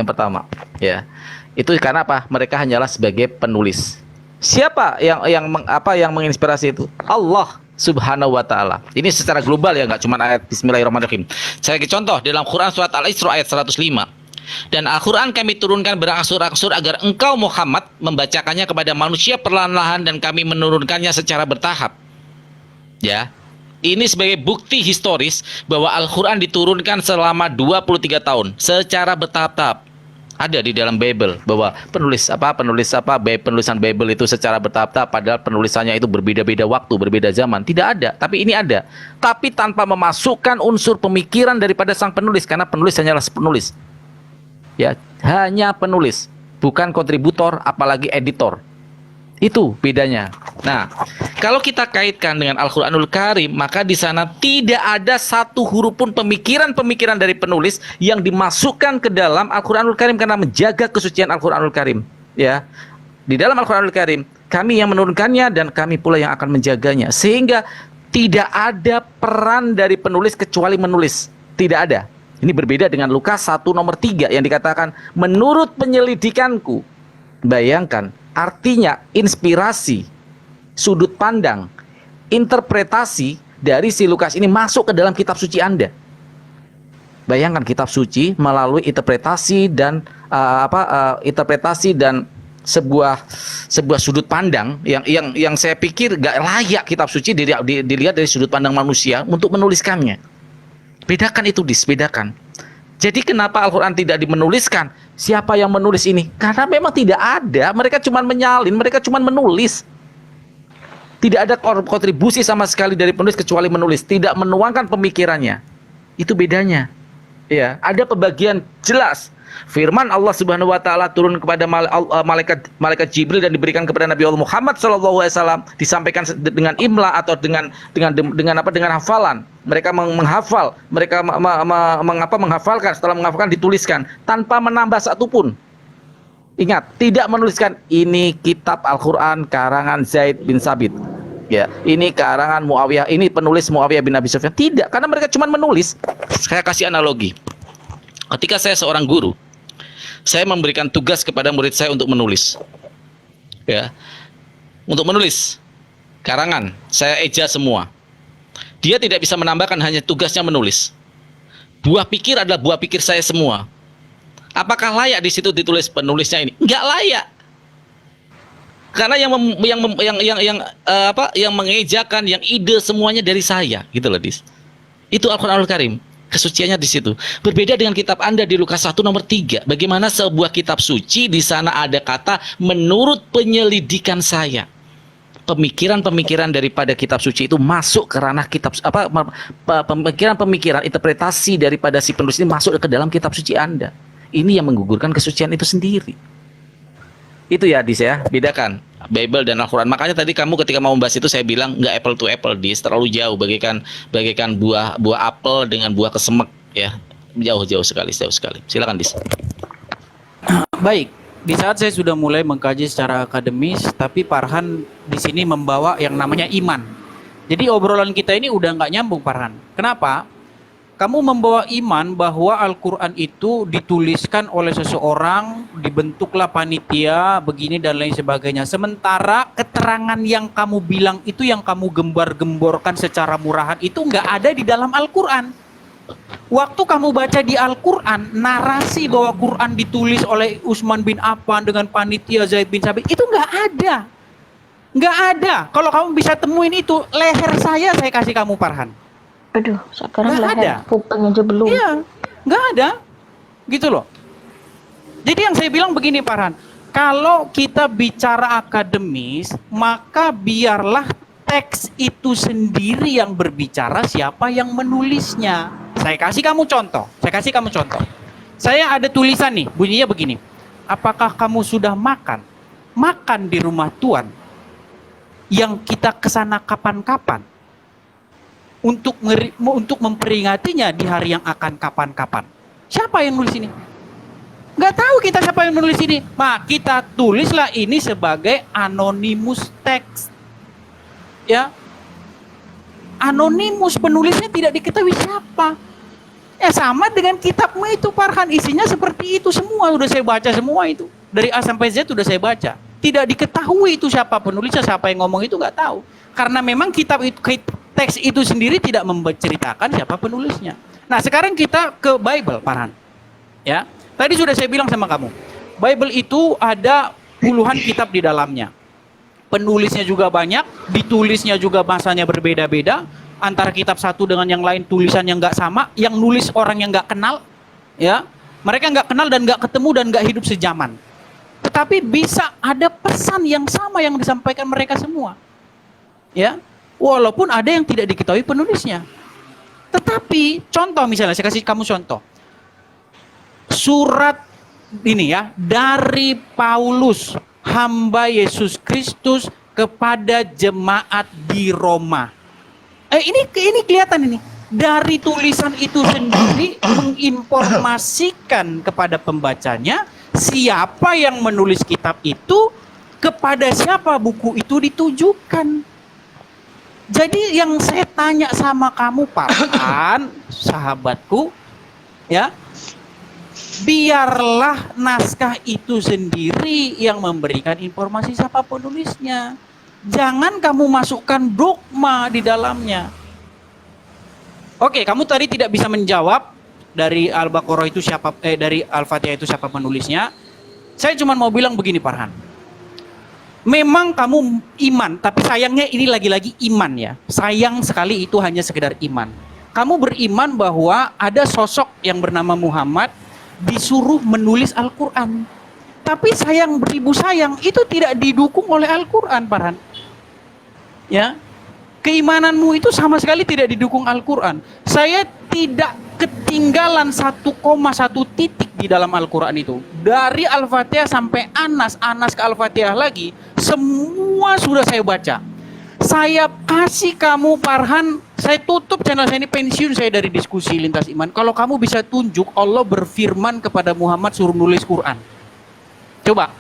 Itu karena apa? Mereka hanyalah sebagai penulis. Siapa yang menginspirasi itu? Allah Subhanahu wa taala. Ini secara global ya, nggak cuma ayat Bismillahirrahmanirrahim. Saya bagi contoh dalam Quran surat Al-Isra ayat 105. Dan Al-Quran kami turunkan berangsur-angsur agar engkau Muhammad membacakannya kepada manusia perlahan-lahan dan kami menurunkannya secara bertahap. Ya. Ini sebagai bukti historis bahwa Al-Quran diturunkan selama 23 tahun secara bertahap-tahap. Ada di dalam Bible bahwa penulisan Bible itu secara bertahap-tahap, padahal penulisannya itu berbeda-beda waktu, berbeda zaman. Tidak ada, tapi ini ada. Tapi tanpa memasukkan unsur pemikiran daripada sang penulis, karena penulis hanyalah penulis. Ya, hanya penulis, bukan kontributor, apalagi editor. Itu bedanya. Nah, kalau kita kaitkan dengan Al-Quranul Karim, maka di sana tidak ada satu huruf pun pemikiran-pemikiran dari penulis yang dimasukkan ke dalam Al-Quranul Karim karena menjaga kesucian Al-Quranul Karim. Ya, di dalam Al-Quranul Karim, kami yang menurunkannya dan kami pula yang akan menjaganya. Sehingga tidak ada peran dari penulis kecuali menulis. Tidak ada. Ini berbeda dengan Lukas 1 nomor 3 yang dikatakan, menurut penyelidikanku. Bayangkan, artinya inspirasi, sudut pandang, interpretasi dari si Lukas ini masuk ke dalam kitab suci Anda. Bayangkan kitab suci melalui interpretasi dan sebuah sudut pandang yang saya pikir gak layak kitab suci dilihat dari sudut pandang manusia untuk menuliskannya. Bedakan itu, bedakan. Jadi kenapa Al-Quran tidak dimenuliskan? Siapa yang menulis ini? Karena memang tidak ada. Mereka cuma menyalin, mereka cuma menulis. Tidak ada kontribusi sama sekali dari penulis kecuali menulis. Tidak menuangkan pemikirannya. Itu bedanya. Ya, ada pembagian jelas. Firman Allah Subhanahu wa taala turun kepada malaikat Jibril dan diberikan kepada Nabi Allah Muhammad SAW, disampaikan dengan imla atau dengan hafalan. Mereka menghafal, mereka menghafalkan, setelah menghafalkan dituliskan tanpa menambah satupun. Ingat, tidak menuliskan ini kitab Al-Qur'an karangan Zaid bin Sabit. Ya, ini karangan Muawiyah, ini penulis Muawiyah bin Abi Sufyan. Tidak, karena mereka cuma menulis. Saya kasih analogi. Ketika saya seorang guru, saya memberikan tugas kepada murid saya untuk menulis. Ya. Untuk menulis karangan, saya eja semua. Dia tidak bisa menambahkan, hanya tugasnya menulis. Buah pikir adalah buah pikir saya semua. Apakah layak di situ ditulis penulisnya ini? Enggak layak. Karena yang mengejakan, yang ide semuanya dari saya, gitu loh, Dis. Itu Al-Qur'anul Karim. Kesuciannya di situ. Berbeda dengan kitab Anda di Lukas 1 nomor 3. Bagaimana sebuah kitab suci di sana ada kata menurut penyelidikan saya. Pemikiran-pemikiran daripada kitab suci itu masuk ke ranah kitab pemikiran-pemikiran, interpretasi daripada si penulis ini masuk ke dalam kitab suci Anda. Ini yang menggugurkan kesucian itu sendiri. Itu ya, Dis, ya, bedakan Bible dan Al-Quran. Makanya tadi kamu ketika mau membahas itu saya bilang nggak apple to apple, Dis, terlalu jauh, bagaikan buah apel dengan buah kesemek, ya, jauh sekali. Silakan, Dis.
Baik, di saat saya sudah mulai mengkaji secara akademis, tapi Farhan di sini membawa yang namanya iman. Jadi obrolan kita ini udah nggak nyambung, Farhan. Kenapa? Kamu membawa iman bahwa Al-Quran itu dituliskan oleh seseorang, dibentuklah panitia, begini dan lain sebagainya. Sementara keterangan yang kamu bilang itu, yang kamu gembar-gemborkan secara murahan itu nggak ada di dalam Al-Quran. Waktu kamu baca di Al-Quran, narasi bahwa Quran ditulis oleh Utsman bin Affan dengan panitia Zaid bin Sabit, itu nggak ada. Nggak ada. Kalau kamu bisa temuin itu, leher saya kasih kamu, Farhan.
Aduh, sekarang
Nggak
leher
ada.
kuping aja belum.
Iya, nggak ada, gitu loh. Jadi yang saya bilang begini, Farhan, kalau kita bicara akademis, maka biarlah teks itu sendiri yang berbicara, siapa yang menulisnya. Saya kasih kamu contoh. Saya ada tulisan nih, bunyinya begini. Apakah kamu sudah makan? Makan di rumah Tuhan yang kita kesana kapan-kapan? Untuk memperingatinya di hari yang akan kapan-kapan. Siapa yang nulis ini? Nggak tahu kita siapa yang nulis ini. Nah, kita tulislah ini sebagai anonymous text. Ya. Anonymous, penulisnya tidak diketahui siapa. Ya, sama dengan kitabmu itu, Farhan, isinya seperti itu semua. Udah saya baca semua itu. Dari A sampai Z udah saya baca. Tidak diketahui itu siapa penulisnya, siapa yang ngomong itu nggak tahu. Karena memang kitab itu, teks itu sendiri tidak menceritakan siapa penulisnya. Nah, sekarang kita ke Bible, Farhan. Ya, tadi sudah saya bilang sama kamu, Bible itu ada puluhan kitab di dalamnya. Penulisnya juga banyak, ditulisnya juga bahasanya berbeda-beda. antara kitab satu dengan yang lain tulisan yang nggak sama, yang nulis orang yang nggak kenal, ya, mereka nggak kenal dan nggak ketemu dan nggak hidup sejaman. Tetapi bisa ada pesan yang sama yang disampaikan mereka semua, ya, walaupun ada yang tidak diketahui penulisnya. Tetapi contoh misalnya, saya kasih kamu contoh, surat ini ya dari Paulus, hamba Yesus Kristus kepada jemaat di Roma. Ini kelihatan ini. Dari tulisan itu sendiri menginformasikan kepada pembacanya siapa yang menulis kitab itu, kepada siapa buku itu ditujukan. Jadi yang saya tanya sama kamu, Farhan, sahabatku, ya, biarlah naskah itu sendiri yang memberikan informasi siapa penulisnya. Jangan kamu masukkan dogma di dalamnya. Oke, kamu tadi tidak bisa menjawab dari Al-Baqarah itu siapa, dari Al-Fatihah itu siapa penulisnya. Saya cuma mau bilang begini, Farhan. Memang kamu iman, tapi sayangnya ini lagi-lagi iman ya. Sayang sekali itu hanya sekedar iman. Kamu beriman bahwa ada sosok yang bernama Muhammad disuruh menulis Al-Quran. Tapi sayang beribu sayang, itu tidak didukung oleh Al-Quran, Farhan. Ya, keimananmu itu sama sekali tidak didukung Al-Quran. Saya tidak ketinggalan 1,1 titik di dalam Al-Quran itu. Dari Al-Fatihah sampai Anas, Anas ke Al-Fatihah lagi, semua sudah saya baca. Saya kasih kamu, Farhan, saya tutup channel saya ini, pensiun saya dari diskusi lintas iman. Kalau kamu bisa tunjuk Allah berfirman kepada Muhammad suruh nulis Quran. Coba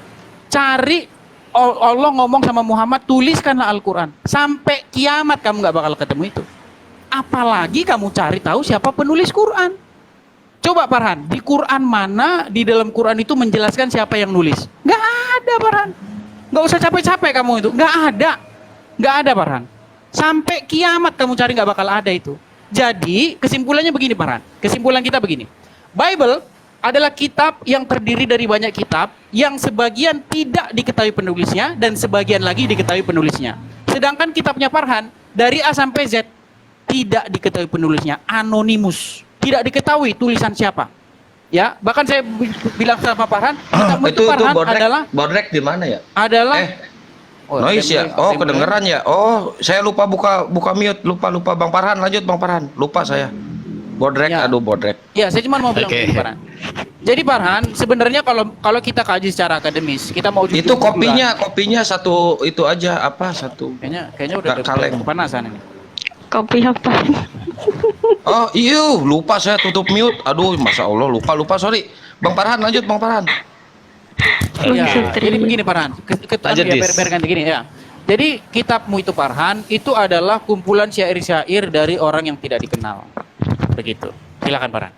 cari Allah ngomong sama Muhammad, tuliskanlah Al-Quran. Sampai kiamat kamu gak bakal ketemu itu. Apalagi kamu cari tahu siapa penulis Quran. Coba Farhan, di Quran mana di dalam Quran itu menjelaskan siapa yang nulis? Gak ada, Farhan. Gak usah capek-capek kamu itu. Gak ada, Farhan. Sampai kiamat kamu cari gak bakal ada itu. Jadi kesimpulannya begini, Farhan. Kesimpulan kita begini. Bible adalah kitab yang terdiri dari banyak kitab yang sebagian tidak diketahui penulisnya dan sebagian lagi diketahui penulisnya. Sedangkan kitabnya Farhan dari A sampai Z tidak diketahui penulisnya, anonimus, tidak diketahui tulisan siapa. Ya, bahkan saya bilang sama Farhan,
itu
Farhan
Bodrek,
adalah
Bodrek di mana ya?
Adalah
noise ya. Oh, kedengeran ya. Oh, saya lupa buka mute, lupa Bang Farhan, lanjut Bang Farhan. Lupa saya. Bodrek,
Ya.
aduh Bodrek.
Ya, saya cuma mau bilang begini, Farhan. Jadi Farhan, sebenarnya kalau kita kaji secara akademis, kita mau
Itu kopinya satu itu aja apa satu.
Kayaknya udah
kaleng.
kepanasan ini.
Kopi apa?
Oh, iya, lupa saya tutup mute. Aduh, Masya Allah, lupa, sorry. Bang Farhan, lanjut Bang Farhan.
Ya,
Bisa
jadi begini Farhan,
Lanjut,
ya,
Dis.
biar ganti gini ya. Jadi kitabmu itu Farhan, itu adalah kumpulan syair-syair dari orang yang tidak dikenal. Begitu. Silakan Farhan.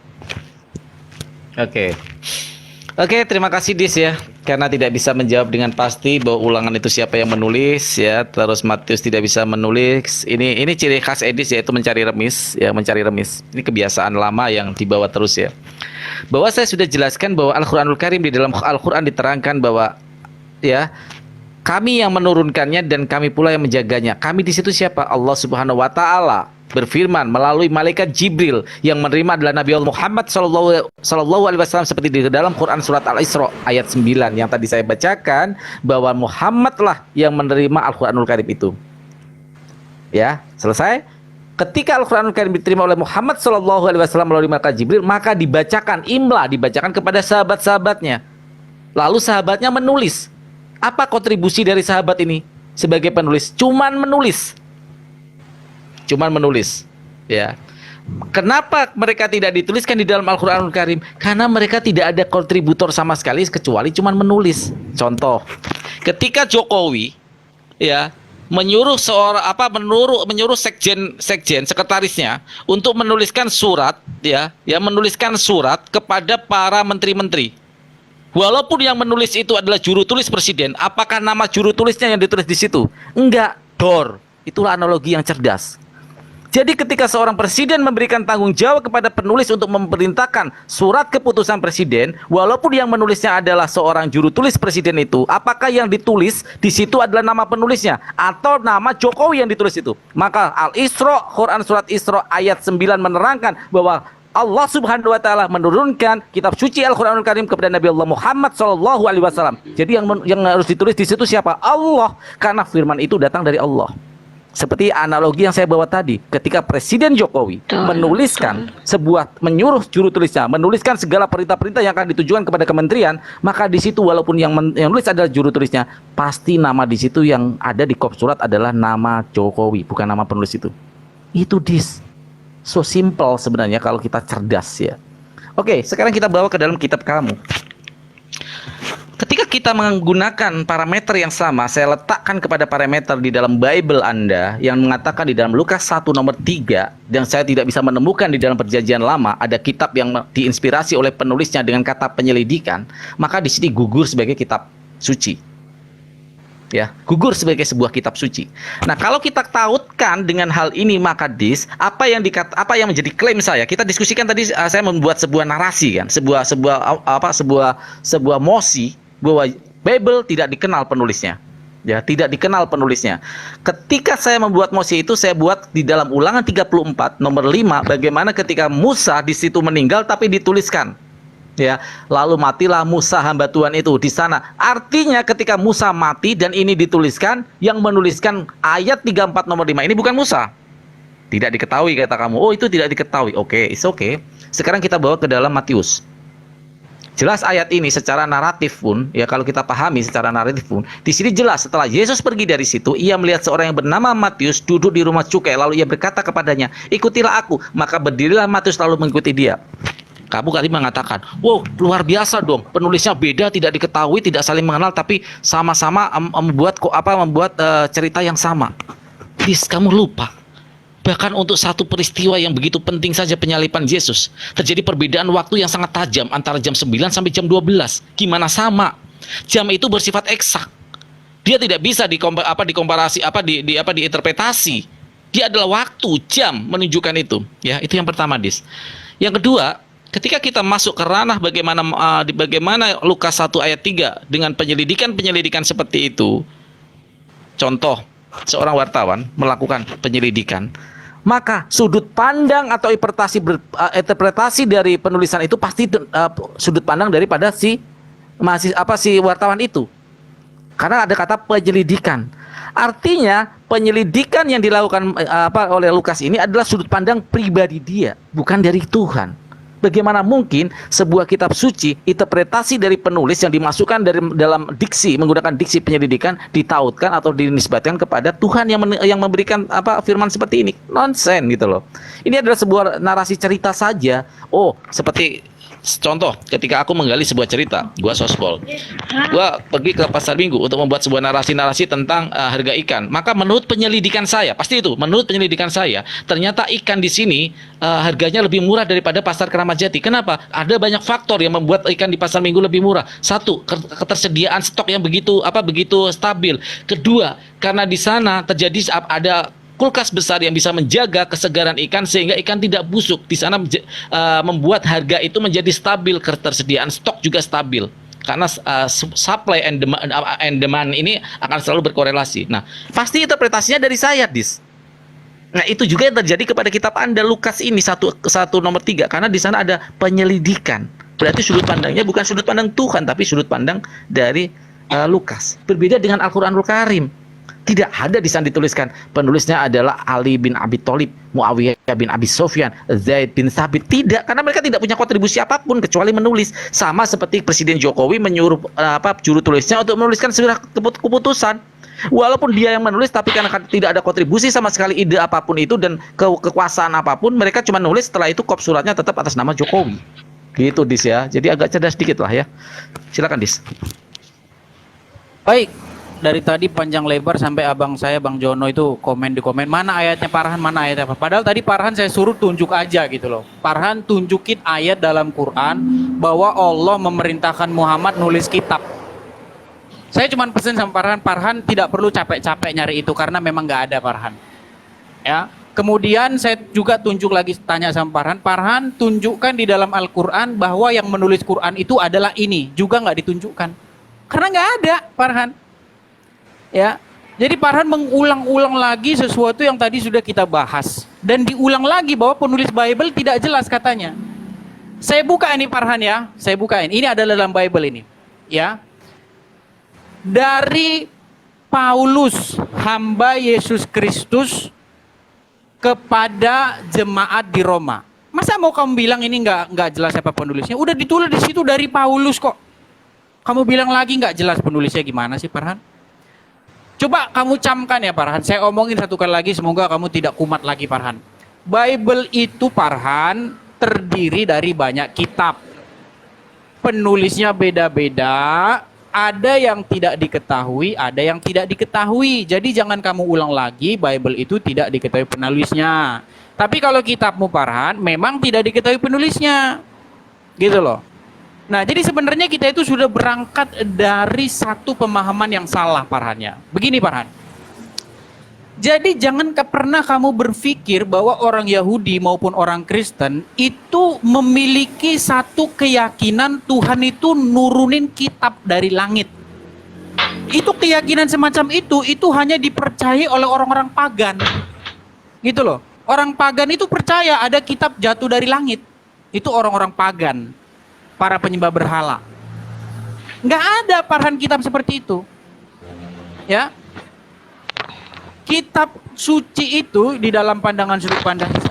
Oke, terima kasih Dis ya. Karena tidak bisa menjawab dengan pasti bahwa ulangan itu siapa yang menulis ya. Terus Matius tidak bisa menulis. Ini ciri khas Edis yaitu mencari remis ya, mencari remis. Ini kebiasaan lama yang dibawa terus ya. Bahwa saya sudah jelaskan bahwa Al-Qur'anul Karim, di dalam Al-Qur'an diterangkan bahwa ya, kami yang menurunkannya dan kami pula yang menjaganya. Kami di situ siapa? Allah Subhanahu wa taala berfirman melalui malaikat Jibril, yang menerima adalah Nabi Allah Muhammad sallallahu alaihi wasallam, seperti di dalam Quran surat Al-Isra ayat 9 yang tadi saya bacakan, bahwa Muhammadlah yang menerima Al-Qur'anul Karim itu. Ya, selesai. Ketika Al-Qur'anul Karim diterima oleh Muhammad sallallahu alaihi wasallam melalui malaikat Jibril, maka dibacakan imla, dibacakan kepada sahabat-sahabatnya. Lalu sahabatnya menulis. Apa kontribusi dari sahabat ini sebagai penulis? Cuman menulis, ya. Kenapa mereka tidak dituliskan di dalam Al-Qur'anul Karim? Karena mereka tidak ada kontributor sama sekali kecuali cuman menulis. Contoh, ketika Jokowi ya menyuruh menyuruh sekjen sekretarisnya untuk menuliskan surat menuliskan surat kepada para menteri-menteri. Walaupun yang menulis itu adalah juru tulis presiden, apakah nama juru tulisnya yang ditulis di situ? Enggak, Dor. Itulah analogi yang cerdas. Jadi ketika seorang presiden memberikan tanggung jawab kepada penulis untuk memerintahkan surat keputusan presiden, walaupun yang menulisnya adalah seorang juru tulis presiden itu, apakah yang ditulis di situ adalah nama penulisnya atau nama Jokowi yang ditulis itu? Maka Al-Isra, Quran surat Isra ayat 9 menerangkan bahwa Allah Subhanahu wa taala menurunkan kitab suci Al-Qur'anul Karim kepada Nabi Allah Muhammad sallallahu alaihi wasallam. Jadi yang harus ditulis di situ siapa? Allah, karena firman itu datang dari Allah. Seperti analogi yang saya bawa tadi, ketika Presiden Jokowi menuliskan menyuruh juru tulisnya menuliskan segala perintah-perintah yang akan ditujukan kepada kementerian, maka di situ walaupun yang menulis adalah juru tulisnya, pasti nama di situ yang ada di kop surat adalah nama Jokowi, bukan nama penulis itu. Itu so simple sebenarnya kalau kita cerdas ya. Oke, sekarang kita bawa ke dalam kitab kamu. Ketika kita menggunakan parameter yang sama, saya letakkan kepada parameter di dalam Bible Anda yang mengatakan di dalam Lukas 1 nomor 3, dan saya tidak bisa menemukan di dalam Perjanjian Lama ada kitab yang diinspirasi oleh penulisnya dengan kata penyelidikan, maka di sini gugur sebagai kitab suci. Ya, gugur sebagai sebuah kitab suci. Nah, kalau kita tautkan dengan hal ini, maka apa yang menjadi klaim saya? Kita diskusikan tadi, saya membuat sebuah narasi kan, sebuah mosi bahwa Bible tidak dikenal penulisnya. Ya, tidak dikenal penulisnya. Ketika saya membuat mosi itu, saya buat di dalam Ulangan 34 nomor 5 bagaimana ketika Musa di situ meninggal tapi dituliskan. Ya, lalu matilah Musa hamba Tuhan itu di sana. Artinya ketika Musa mati dan ini dituliskan, yang menuliskan ayat 34 nomor 5 ini bukan Musa. Tidak diketahui kata kamu. Oh, itu tidak diketahui. Oke, it's okay. Sekarang kita bawa ke dalam Matius. Jelas ayat ini secara naratif pun, ya kalau kita pahami secara naratif pun, di sini jelas setelah Yesus pergi dari situ, ia melihat seorang yang bernama Matius duduk di rumah cukai, lalu ia berkata kepadanya, ikutilah aku. Maka berdirilah Matius lalu mengikuti dia. Kamu tadi mengatakan, wow luar biasa dong, penulisnya beda, tidak diketahui, tidak saling mengenal, tapi sama-sama membuat cerita yang sama. Please, kamu lupa. Bahkan untuk satu peristiwa yang begitu penting saja, penyaliban Yesus, terjadi perbedaan waktu yang sangat tajam antara jam 9 sampai jam 12. Gimana sama? Jam itu bersifat eksak. Dia tidak bisa diinterpretasi. Dia adalah waktu, jam menunjukkan itu. Ya, itu yang pertama, Yang kedua, ketika kita masuk ke ranah bagaimana Lukas 1 ayat 3 dengan penyelidikan seperti itu. Contoh, seorang wartawan melakukan penyelidikan, maka sudut pandang atau interpretasi dari penulisan itu pasti sudut pandang daripada si wartawan itu. Karena ada kata penyelidikan. Artinya penyelidikan yang dilakukan oleh Lukas ini adalah sudut pandang pribadi dia, bukan dari Tuhan. Bagaimana mungkin sebuah kitab suci, interpretasi dari penulis yang dimasukkan dalam diksi, menggunakan diksi penyelidikan, ditautkan atau dinisbatkan kepada Tuhan yang memberikan firman seperti ini? Nonsen gitu loh. Ini adalah sebuah narasi cerita saja. Oh, seperti contoh, ketika aku menggali sebuah cerita, gua sospol, gua pergi ke pasar minggu untuk membuat sebuah narasi tentang harga ikan. Maka menurut penyelidikan saya, ternyata ikan di sini harganya lebih murah daripada pasar Keramat Jati. Kenapa? Ada banyak faktor yang membuat ikan di pasar minggu lebih murah. Satu, ketersediaan stok yang begitu stabil. Kedua, karena di sana terjadi ada kulkas besar yang bisa menjaga kesegaran ikan sehingga ikan tidak busuk. Di sana membuat harga itu menjadi stabil, ketersediaan stok juga stabil. Karena supply and demand ini akan selalu berkorelasi. Nah, pasti interpretasinya dari saya, Nah, itu juga yang terjadi kepada kitab Anda Lukas ini 1 nomor 3, karena di sana ada penyelidikan. Berarti sudut pandangnya bukan sudut pandang Tuhan, tapi sudut pandang dari Lukas. Berbeda dengan Al-Qur'anul Karim. Tidak ada di sana dituliskan penulisnya adalah Ali bin Abi Thalib, Muawiyah bin Abi Sufyan, Zaid bin Thabit. Tidak, karena mereka tidak punya kontribusi apapun kecuali menulis. Sama seperti Presiden Jokowi menyuruh juru tulisnya untuk menuliskan surat keputusan. Walaupun dia yang menulis, tapi karena tidak ada kontribusi sama sekali ide apapun itu dan kekuasaan apapun, mereka cuma nulis, setelah itu kop suratnya tetap atas nama Jokowi. Gitu, ya. Jadi agak cerdas sedikit lah ya. Silakan,
Baik. Dari tadi panjang lebar sampai abang saya, Bang Jono itu komen mana ayatnya Farhan, mana ayatnya apa. Padahal tadi Farhan saya suruh tunjuk aja gitu loh. Farhan tunjukin ayat dalam Quran bahwa Allah memerintahkan Muhammad nulis kitab. Saya cuma pesen sama Farhan tidak perlu capek-capek nyari itu karena memang nggak ada Farhan. Ya, Kemudian saya juga tunjuk lagi, tanya sama Farhan. Farhan, tunjukkan di dalam Al-Quran bahwa yang menulis Quran itu adalah ini. Juga nggak ditunjukkan. Karena nggak ada, Farhan. Ya, jadi Farhan mengulang-ulang lagi sesuatu yang tadi sudah kita bahas. Dan diulang lagi bahwa penulis Bible tidak jelas katanya. Saya buka ini Farhan ya. Saya bukain. Ini adalah dalam Bible ini. Ya. Dari Paulus, hamba Yesus Kristus, kepada jemaat di Roma. Masa mau kamu bilang ini nggak jelas siapa penulisnya? Udah ditulis di situ dari Paulus kok. Kamu bilang lagi nggak jelas penulisnya gimana sih, Farhan? Coba kamu camkan ya, Farhan. Saya omongin satu kali lagi, semoga kamu tidak kumat lagi, Farhan. Bible itu, Farhan, terdiri dari banyak kitab. Penulisnya beda-beda. Ada yang tidak diketahui, ada yang tidak diketahui. Jadi jangan kamu ulang lagi, Bible itu tidak diketahui penulisnya. Tapi kalau kitabmu, Farhan, memang tidak diketahui penulisnya. Gitu loh. Nah, jadi sebenarnya kita itu sudah berangkat dari satu pemahaman yang salah, Farhannya. Begini, Farhan. Jadi jangan pernah kamu berpikir bahwa orang Yahudi maupun orang Kristen itu memiliki satu keyakinan Tuhan itu nurunin kitab dari langit. Itu keyakinan semacam itu hanya dipercayai oleh orang-orang pagan. Gitu loh. Orang pagan itu percaya ada kitab jatuh dari langit. Itu orang-orang pagan, para penyembah berhala. Nggak ada Farhan kitab seperti itu. Ya. Kitab suci itu di dalam pandangan sudut pandang itu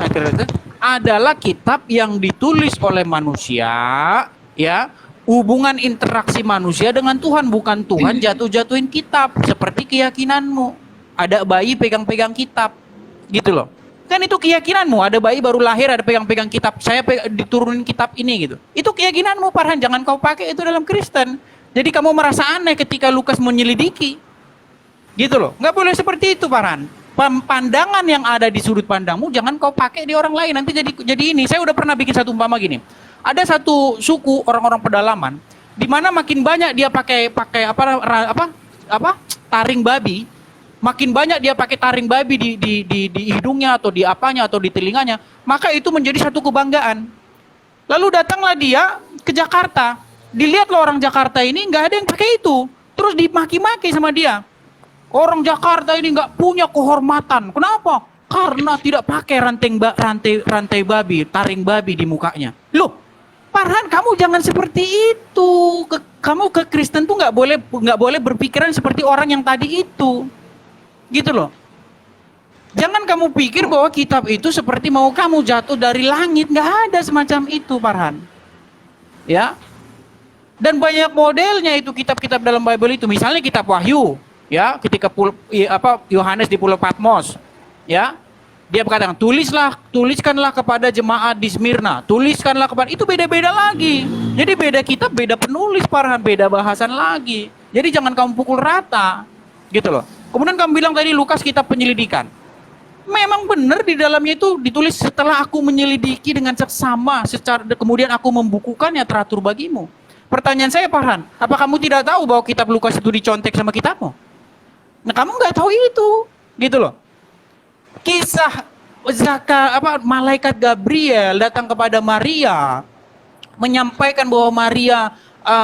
adalah kitab yang ditulis oleh manusia, ya, hubungan interaksi manusia dengan Tuhan, bukan Tuhan jatuh-jatuhin kitab seperti keyakinanmu. Ada bayi pegang-pegang kitab, gitu loh. Kan itu keyakinanmu, ada bayi baru lahir ada pegang-pegang kitab, saya diturunin kitab ini gitu. Itu keyakinanmu, Farhan, jangan kau pakai itu dalam Kristen. Jadi kamu merasa aneh ketika Lukas menyelidiki. Gitu loh, nggak boleh seperti itu, Farhan. Pandangan yang ada di sudut pandangmu jangan kau pakai di orang lain, nanti jadi ini. Saya udah pernah bikin satu umpama gini. Ada satu suku orang-orang pedalaman di mana makin banyak dia pakai taring babi, makin banyak dia pakai taring babi di hidungnya atau di apanya atau di telinganya, maka itu menjadi satu kebanggaan. Lalu datanglah dia ke Jakarta, dilihat loh orang Jakarta ini nggak ada yang pakai itu, terus dimaki-maki sama dia. Orang Jakarta ini nggak punya kehormatan. Kenapa? Karena tidak pakai rantai babi, taring babi di mukanya. Loh, Farhan, kamu jangan seperti itu. Kamu ke Kristen tuh nggak boleh berpikiran seperti orang yang tadi itu. Gitu loh. Jangan kamu pikir bahwa kitab itu seperti mau kamu jatuh dari langit. Nggak ada semacam itu, Farhan. Ya. Dan banyak modelnya itu kitab-kitab dalam Bible itu. Misalnya kitab Wahyu. Ya, ketika Yohanes di Pulau Patmos, ya, dia berkata, tuliskanlah kepada jemaat di Smyrna, tuliskanlah kepada, itu beda-beda lagi. Jadi beda kitab, beda penulis, Farhan, beda bahasan lagi. Jadi jangan kamu pukul rata, gitu loh. Kemudian kamu bilang tadi Lukas kitab penyelidikan. Memang benar di dalamnya itu ditulis setelah aku menyelidiki dengan seksama, kemudian aku membukukannya teratur bagimu. Pertanyaan saya, Farhan, apa kamu tidak tahu bahwa kitab Lukas itu dicontek sama kitabmu? Nah, kamu nggak tahu itu, gitu loh. Kisah malaikat Gabriel datang kepada Maria, menyampaikan bahwa Maria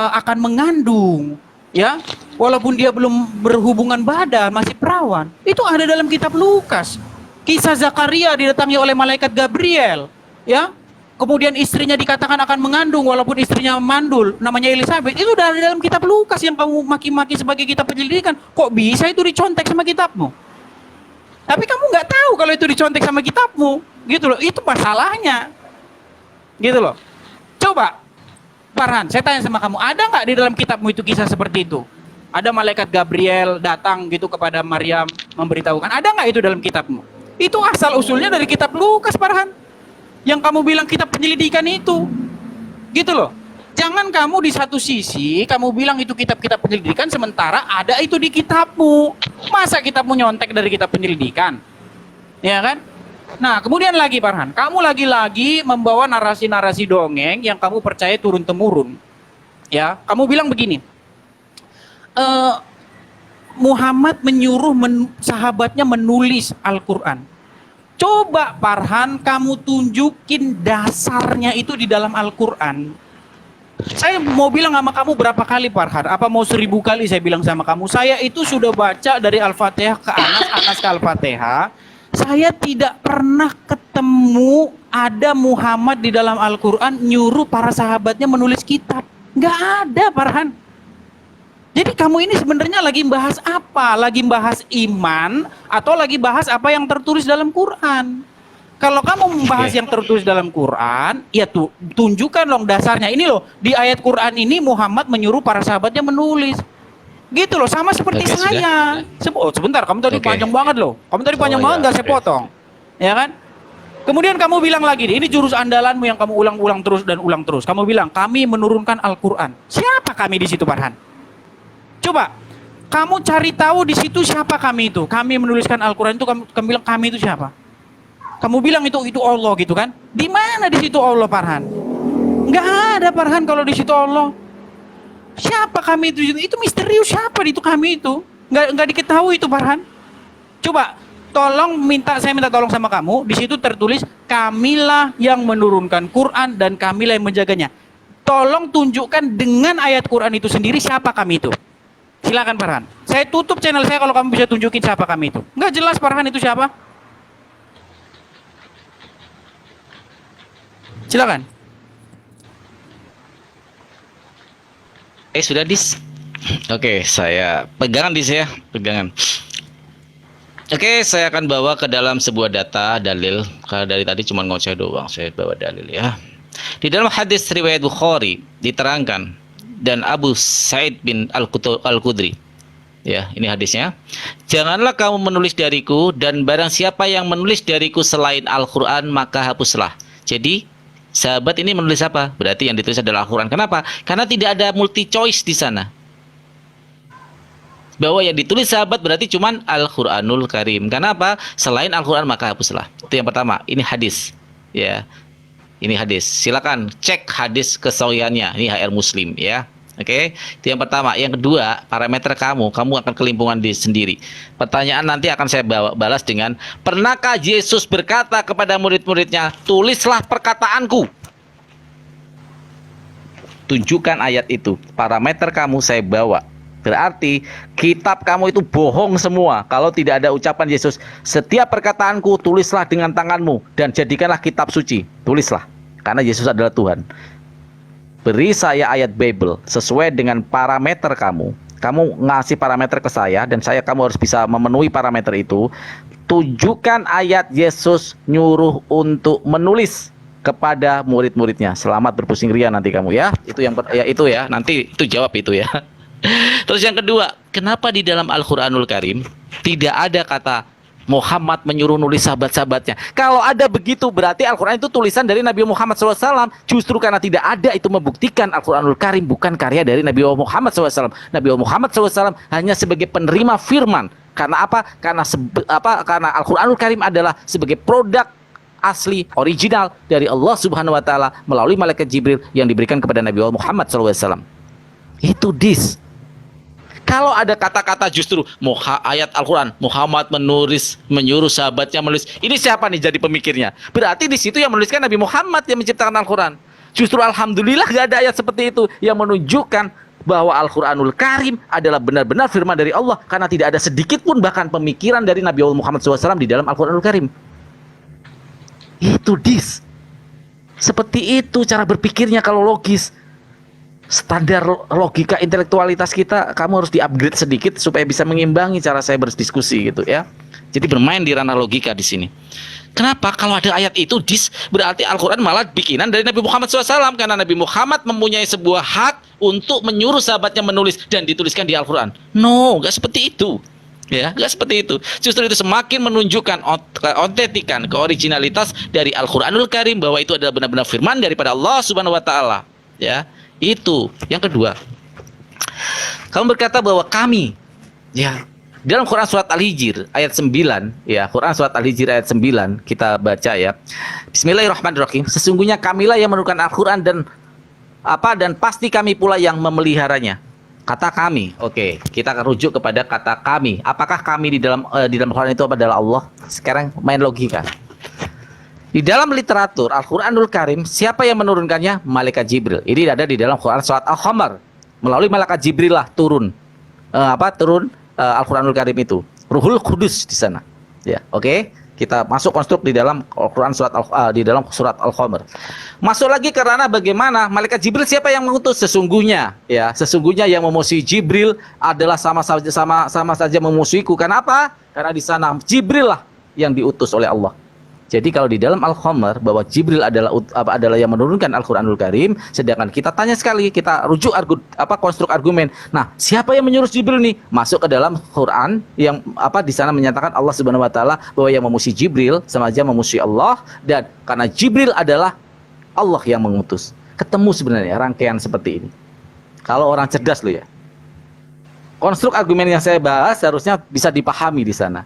akan mengandung, ya, walaupun dia belum berhubungan badan, masih perawan. Itu ada dalam kitab Lukas. Kisah Zakaria didatangi oleh malaikat Gabriel, ya. Kemudian istrinya dikatakan akan mengandung walaupun istrinya mandul, namanya Elizabeth. Itu dari dalam kitab Lukas yang kamu maki-maki sebagai kitab penyelidikan. Kok bisa itu dicontek sama kitabmu? Tapi kamu nggak tahu kalau itu dicontek sama kitabmu, gitu loh. Itu masalahnya, gitu loh. Coba, Farhan, saya tanya sama kamu, ada nggak di dalam kitabmu itu kisah seperti itu? Ada malaikat Gabriel datang gitu kepada Maryam memberitahukan. Ada nggak itu dalam kitabmu? Itu asal usulnya dari kitab Lukas, Farhan. Yang kamu bilang kitab penyelidikan itu, gitu loh. Jangan kamu di satu sisi kamu bilang itu kitab-kitab penyelidikan sementara ada itu di kitabmu. Masa kitabmu nyontek dari kitab penyelidikan, ya kan? Nah, kemudian lagi, Farhan, kamu lagi-lagi membawa narasi-narasi dongeng yang kamu percaya turun temurun. Ya, kamu bilang begini, Muhammad menyuruh sahabatnya menulis Al-Quran. Coba Farhan kamu tunjukin dasarnya itu di dalam Al-Quran. Saya mau bilang sama kamu berapa kali Farhan? Apa mau 1000 kali saya bilang sama kamu? Saya itu sudah baca dari Al-Fatihah ke Anas, Anas ke Al-Fatihah. Saya tidak pernah ketemu ada Muhammad di dalam Al-Quran nyuruh para sahabatnya menulis kitab. Nggak ada Farhan. Jadi kamu ini sebenarnya lagi bahas apa? Lagi bahas iman atau lagi bahas apa yang tertulis dalam Quran? Kalau kamu membahas yang tertulis dalam Quran, ya tuh tunjukkan dong dasarnya. Ini loh, di ayat Quran ini Muhammad menyuruh para sahabatnya menulis. Gitu loh, sama seperti saya. Oh, sebentar, kamu tadi panjang banget loh. Kamu tadi panjang banget, nggak saya potong. Ya kan? Kemudian kamu bilang lagi, ini jurus andalanmu yang kamu ulang-ulang terus dan ulang terus. Kamu bilang, kami menurunkan Al-Quran. Siapa kami di situ, Farhan? Coba, kamu cari tahu di situ siapa kami itu. Kami menuliskan Al-Quran itu, kamu bilang kami itu siapa? Kamu bilang itu Allah gitu kan? Di mana di situ Allah, Farhan? Nggak ada Farhan kalau di situ Allah. Siapa kami itu? Itu misterius siapa itu kami itu? Nggak diketahui itu Farhan. Coba saya minta tolong sama kamu. Di situ tertulis kamilah yang menurunkan Quran dan kamilah yang menjaganya. Tolong tunjukkan dengan ayat Quran itu sendiri siapa kami itu. Silakan Farhan. Saya tutup channel saya kalau kamu bisa tunjukin siapa kami itu. Nggak jelas Farhan itu siapa. Silakan.
Sudah Dis. Oke, saya pegangan Dis ya, pegangan. Oke, saya akan bawa ke dalam sebuah data dalil. Karena dari tadi cuma ngoceh doang, saya bawa dalil ya. Di dalam hadis riwayat Bukhari diterangkan dan Abu Sa'id bin Al-Khudri. Ya, ini hadisnya. Janganlah kamu menulis dariku dan barang siapa yang menulis dariku selain Al-Qur'an maka hapuslah. Jadi sahabat ini menulis apa? Berarti yang ditulis adalah Al-Quran. Kenapa? Karena tidak ada multi choice di sana. Bahwa yang ditulis sahabat berarti cuman Al-Quranul Karim. Kenapa? Selain Al-Quran maka hapuslah. Itu yang pertama. Ini hadis. Ya, ini hadis. Silakan cek hadis kesahihannya. Ini HR Muslim ya. Oke, itu yang pertama. Yang kedua, parameter kamu akan kelimpungan diri sendiri. Pertanyaan nanti akan saya balas dengan, pernahkah Yesus berkata kepada murid-muridnya, tulislah perkataanku? Tunjukkan ayat itu. Parameter kamu saya bawa. Berarti kitab kamu itu bohong semua. Kalau tidak ada ucapan Yesus, setiap perkataanku tulislah dengan tanganmu dan jadikanlah kitab suci. Tulislah, karena Yesus adalah Tuhan. Beri saya ayat Bible sesuai dengan parameter kamu. Kamu ngasih parameter ke saya dan kamu harus bisa memenuhi parameter itu. Tunjukkan ayat Yesus nyuruh untuk menulis kepada murid-muridnya. Selamat berpusing ria nanti kamu ya. Itu yang nanti itu jawab itu ya. Terus yang kedua, kenapa di dalam Al-Qur'anul Karim tidak ada kata Muhammad menyuruh nulis sahabat-sahabatnya? Kalau ada begitu berarti Al-Quran itu tulisan dari Nabi Muhammad SAW. Justru karena tidak ada itu membuktikan Al-Quranul Karim bukan karya dari Nabi Muhammad SAW. Nabi Muhammad SAW hanya sebagai penerima firman. Karena apa? Karena Al-Quranul Karim adalah sebagai produk asli, original dari Allah Subhanahu Wa Taala melalui malaikat Jibril yang diberikan kepada Nabi Muhammad SAW. Itu Dis. Kalau ada kata-kata justru ayat Al-Quran, Muhammad menyuruh sahabatnya menulis. Ini siapa nih jadi pemikirnya? Berarti di situ yang menuliskan Nabi Muhammad yang menciptakan Al-Quran. Justru alhamdulillah gak ada ayat seperti itu yang menunjukkan bahwa Al-Quranul Karim adalah benar-benar firman dari Allah. Karena tidak ada sedikit pun bahkan pemikiran dari Nabi Muhammad SAW di dalam Al-Quranul Karim. Itu Dis. Seperti itu cara berpikirnya kalau logis. Standar logika intelektualitas kita kamu harus di-upgrade sedikit supaya bisa mengimbangi cara saya berdiskusi gitu ya. Jadi bermain di ranah logika di sini. Kenapa? Kalau ada ayat itu berarti Al-Quran malah bikinan dari Nabi Muhammad SAW. Karena Nabi Muhammad mempunyai sebuah hak untuk menyuruh sahabatnya menulis dan dituliskan di Al-Quran. No, gak seperti itu. Ya, gak seperti itu. Justru itu semakin menunjukkan keautentikan, keoriginalitas dari Al-Quranul Karim bahwa itu adalah benar-benar firman daripada Allah Subhanahu Wa Taala. Ya. Itu yang kedua. Kamu berkata bahwa kami ya dalam Quran surat Al-Hijr ayat 9 ya, Quran surat Al-Hijr ayat 9 kita baca ya. Bismillahirrahmanirrahim. Sesungguhnya kamilah yang menurunkan Al-Quran dan pasti kami pula yang memeliharanya. Kata kami. Oke, kita akan rujuk kepada kata kami. Apakah kami di dalam Quran itu adalah Allah? Sekarang main logika.
Di dalam literatur Al-Quranul Karim, siapa yang menurunkannya? Malaikat Jibril. Ini ada di dalam Quran surat Al-Qamar. Melalui malaikat Jibril lah turun Al-Quranul Karim itu. Ruhul Kudus di sana. Ya, oke. Kita masuk konstruk di dalam Al-Quran di dalam surat Al-Qamar. Masuk lagi karena bagaimana malaikat Jibril siapa yang mengutus? Sesungguhnya yang memusuhi Jibril adalah sama saja memusuhiku. Kenapa? Karena di sana Jibril lah yang diutus oleh Allah. Jadi kalau di dalam Al-Qamar bahwa Jibril adalah yang menurunkan Al-Quranul Karim, sedangkan kita tanya sekali, kita rujuk konstruk argumen. Nah, siapa yang menyuruh Jibril nih? Masuk ke dalam Quran yang di sana menyatakan Allah Subhanahu wa taala bahwa yang memusuhi Jibril sama aja memusuhi Allah, dan karena Jibril adalah Allah yang mengutus. Ketemu sebenarnya rangkaian seperti ini. Kalau orang cerdas loh ya. Konstruk argumen yang saya bahas harusnya bisa dipahami di sana.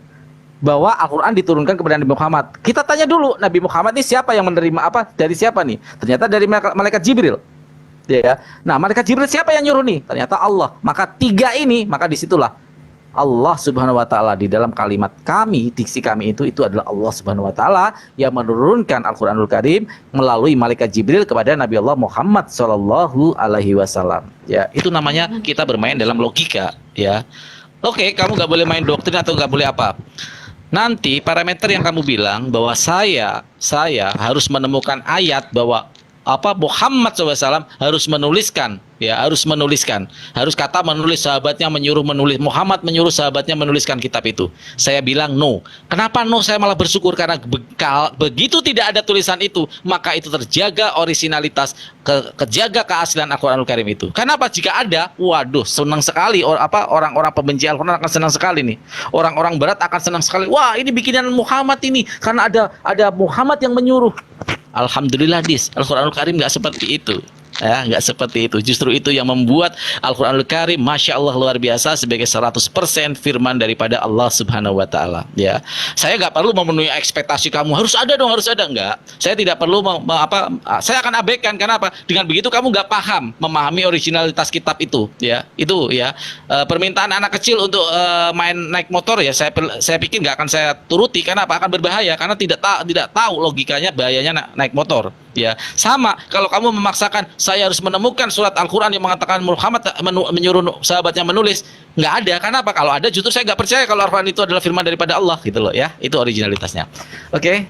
Bahwa Al-Quran diturunkan kepada Nabi Muhammad. Kita tanya dulu, Nabi Muhammad ini siapa yang menerima dari siapa nih? Ternyata dari malaikat Jibril. Ya. Nah, malaikat Jibril siapa yang nyuruh nih? Ternyata Allah. Maka tiga ini, maka disitulah Allah Subhanahu wa taala di dalam kalimat kami, diksi kami itu adalah Allah Subhanahu wa taala yang menurunkan Al-Quranul Karim melalui malaikat Jibril kepada Nabi Allah Muhammad sallallahu alaihi wasallam. Ya, itu namanya kita bermain dalam logika, ya. Oke, kamu nggak boleh main doktrin atau nggak boleh apa. Nanti parameter yang kamu bilang bahwa saya harus menemukan ayat bahwa Muhammad SAW harus menuliskan, harus kata menulis, sahabatnya menyuruh menulis, Muhammad menyuruh sahabatnya menuliskan kitab itu. Saya bilang no. Kenapa no? Saya malah bersyukur karena begitu tidak ada tulisan itu, maka itu terjaga orisinalitas, kejaga keaslian Al-Quranul Karim itu. Kenapa? Jika ada, waduh, senang sekali orang-orang pembenci Al-Quran akan senang sekali nih. Orang-orang barat akan senang sekali. Wah, ini bikinan Muhammad ini karena ada Muhammad yang menyuruh. Alhamdulillah Al-Quranul Karim nggak seperti itu. Ya, nggak seperti itu. Justru itu yang membuat Al-Quranul Karim Masya Allah luar biasa sebagai 100% firman daripada Allah Subhanahu wa taala. Ya. Saya nggak perlu memenuhi ekspektasi kamu harus ada enggak. Saya tidak perlu saya akan abaikan. Kenapa? Dengan begitu kamu nggak memahami originalitas kitab itu, ya. Itu ya. Permintaan anak kecil untuk main naik motor ya saya pikir nggak akan saya turuti. Kenapa? Akan berbahaya karena tidak tahu logikanya bahayanya naik motor. Ya, sama kalau kamu memaksakan saya harus menemukan surat Al-Quran yang mengatakan Muhammad menyuruh sahabatnya menulis, nggak ada. Kenapa? Kalau ada justru saya nggak percaya kalau Al-Quran itu adalah firman daripada Allah, gitu loh ya. Itu originalitasnya. Oke.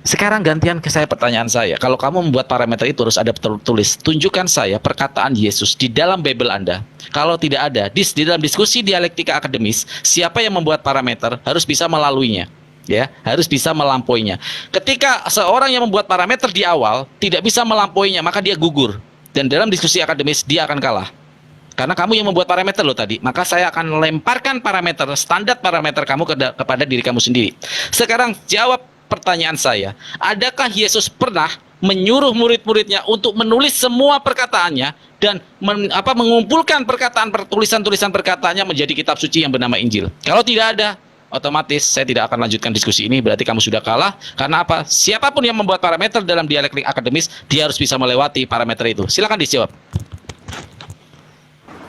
Sekarang gantian ke saya pertanyaan saya. Kalau kamu membuat parameter itu harus ada tertulis. Tunjukkan saya perkataan Yesus di dalam Bible Anda. Kalau tidak ada, di dalam diskusi dialektika akademis, siapa yang membuat parameter harus bisa melaluinya. Ya, harus bisa melampauinya. Ketika seorang yang membuat parameter di awal tidak bisa melampauinya, maka dia gugur. Dan dalam diskusi akademis dia akan kalah. Karena kamu yang membuat parameter loh tadi. Maka saya akan lemparkan parameter, standar parameter kamu kepada diri kamu sendiri. Sekarang jawab pertanyaan saya. Adakah Yesus pernah menyuruh murid-muridnya untuk menulis semua perkataannya dan mengumpulkan tulisan-tulisan perkataannya menjadi kitab suci yang bernama Injil? Kalau tidak ada, otomatis saya tidak akan lanjutkan diskusi ini. Berarti kamu sudah kalah. Karena apa? Siapapun yang membuat parameter dalam dialektik akademis, dia harus bisa melewati parameter itu. Silakan dijawab.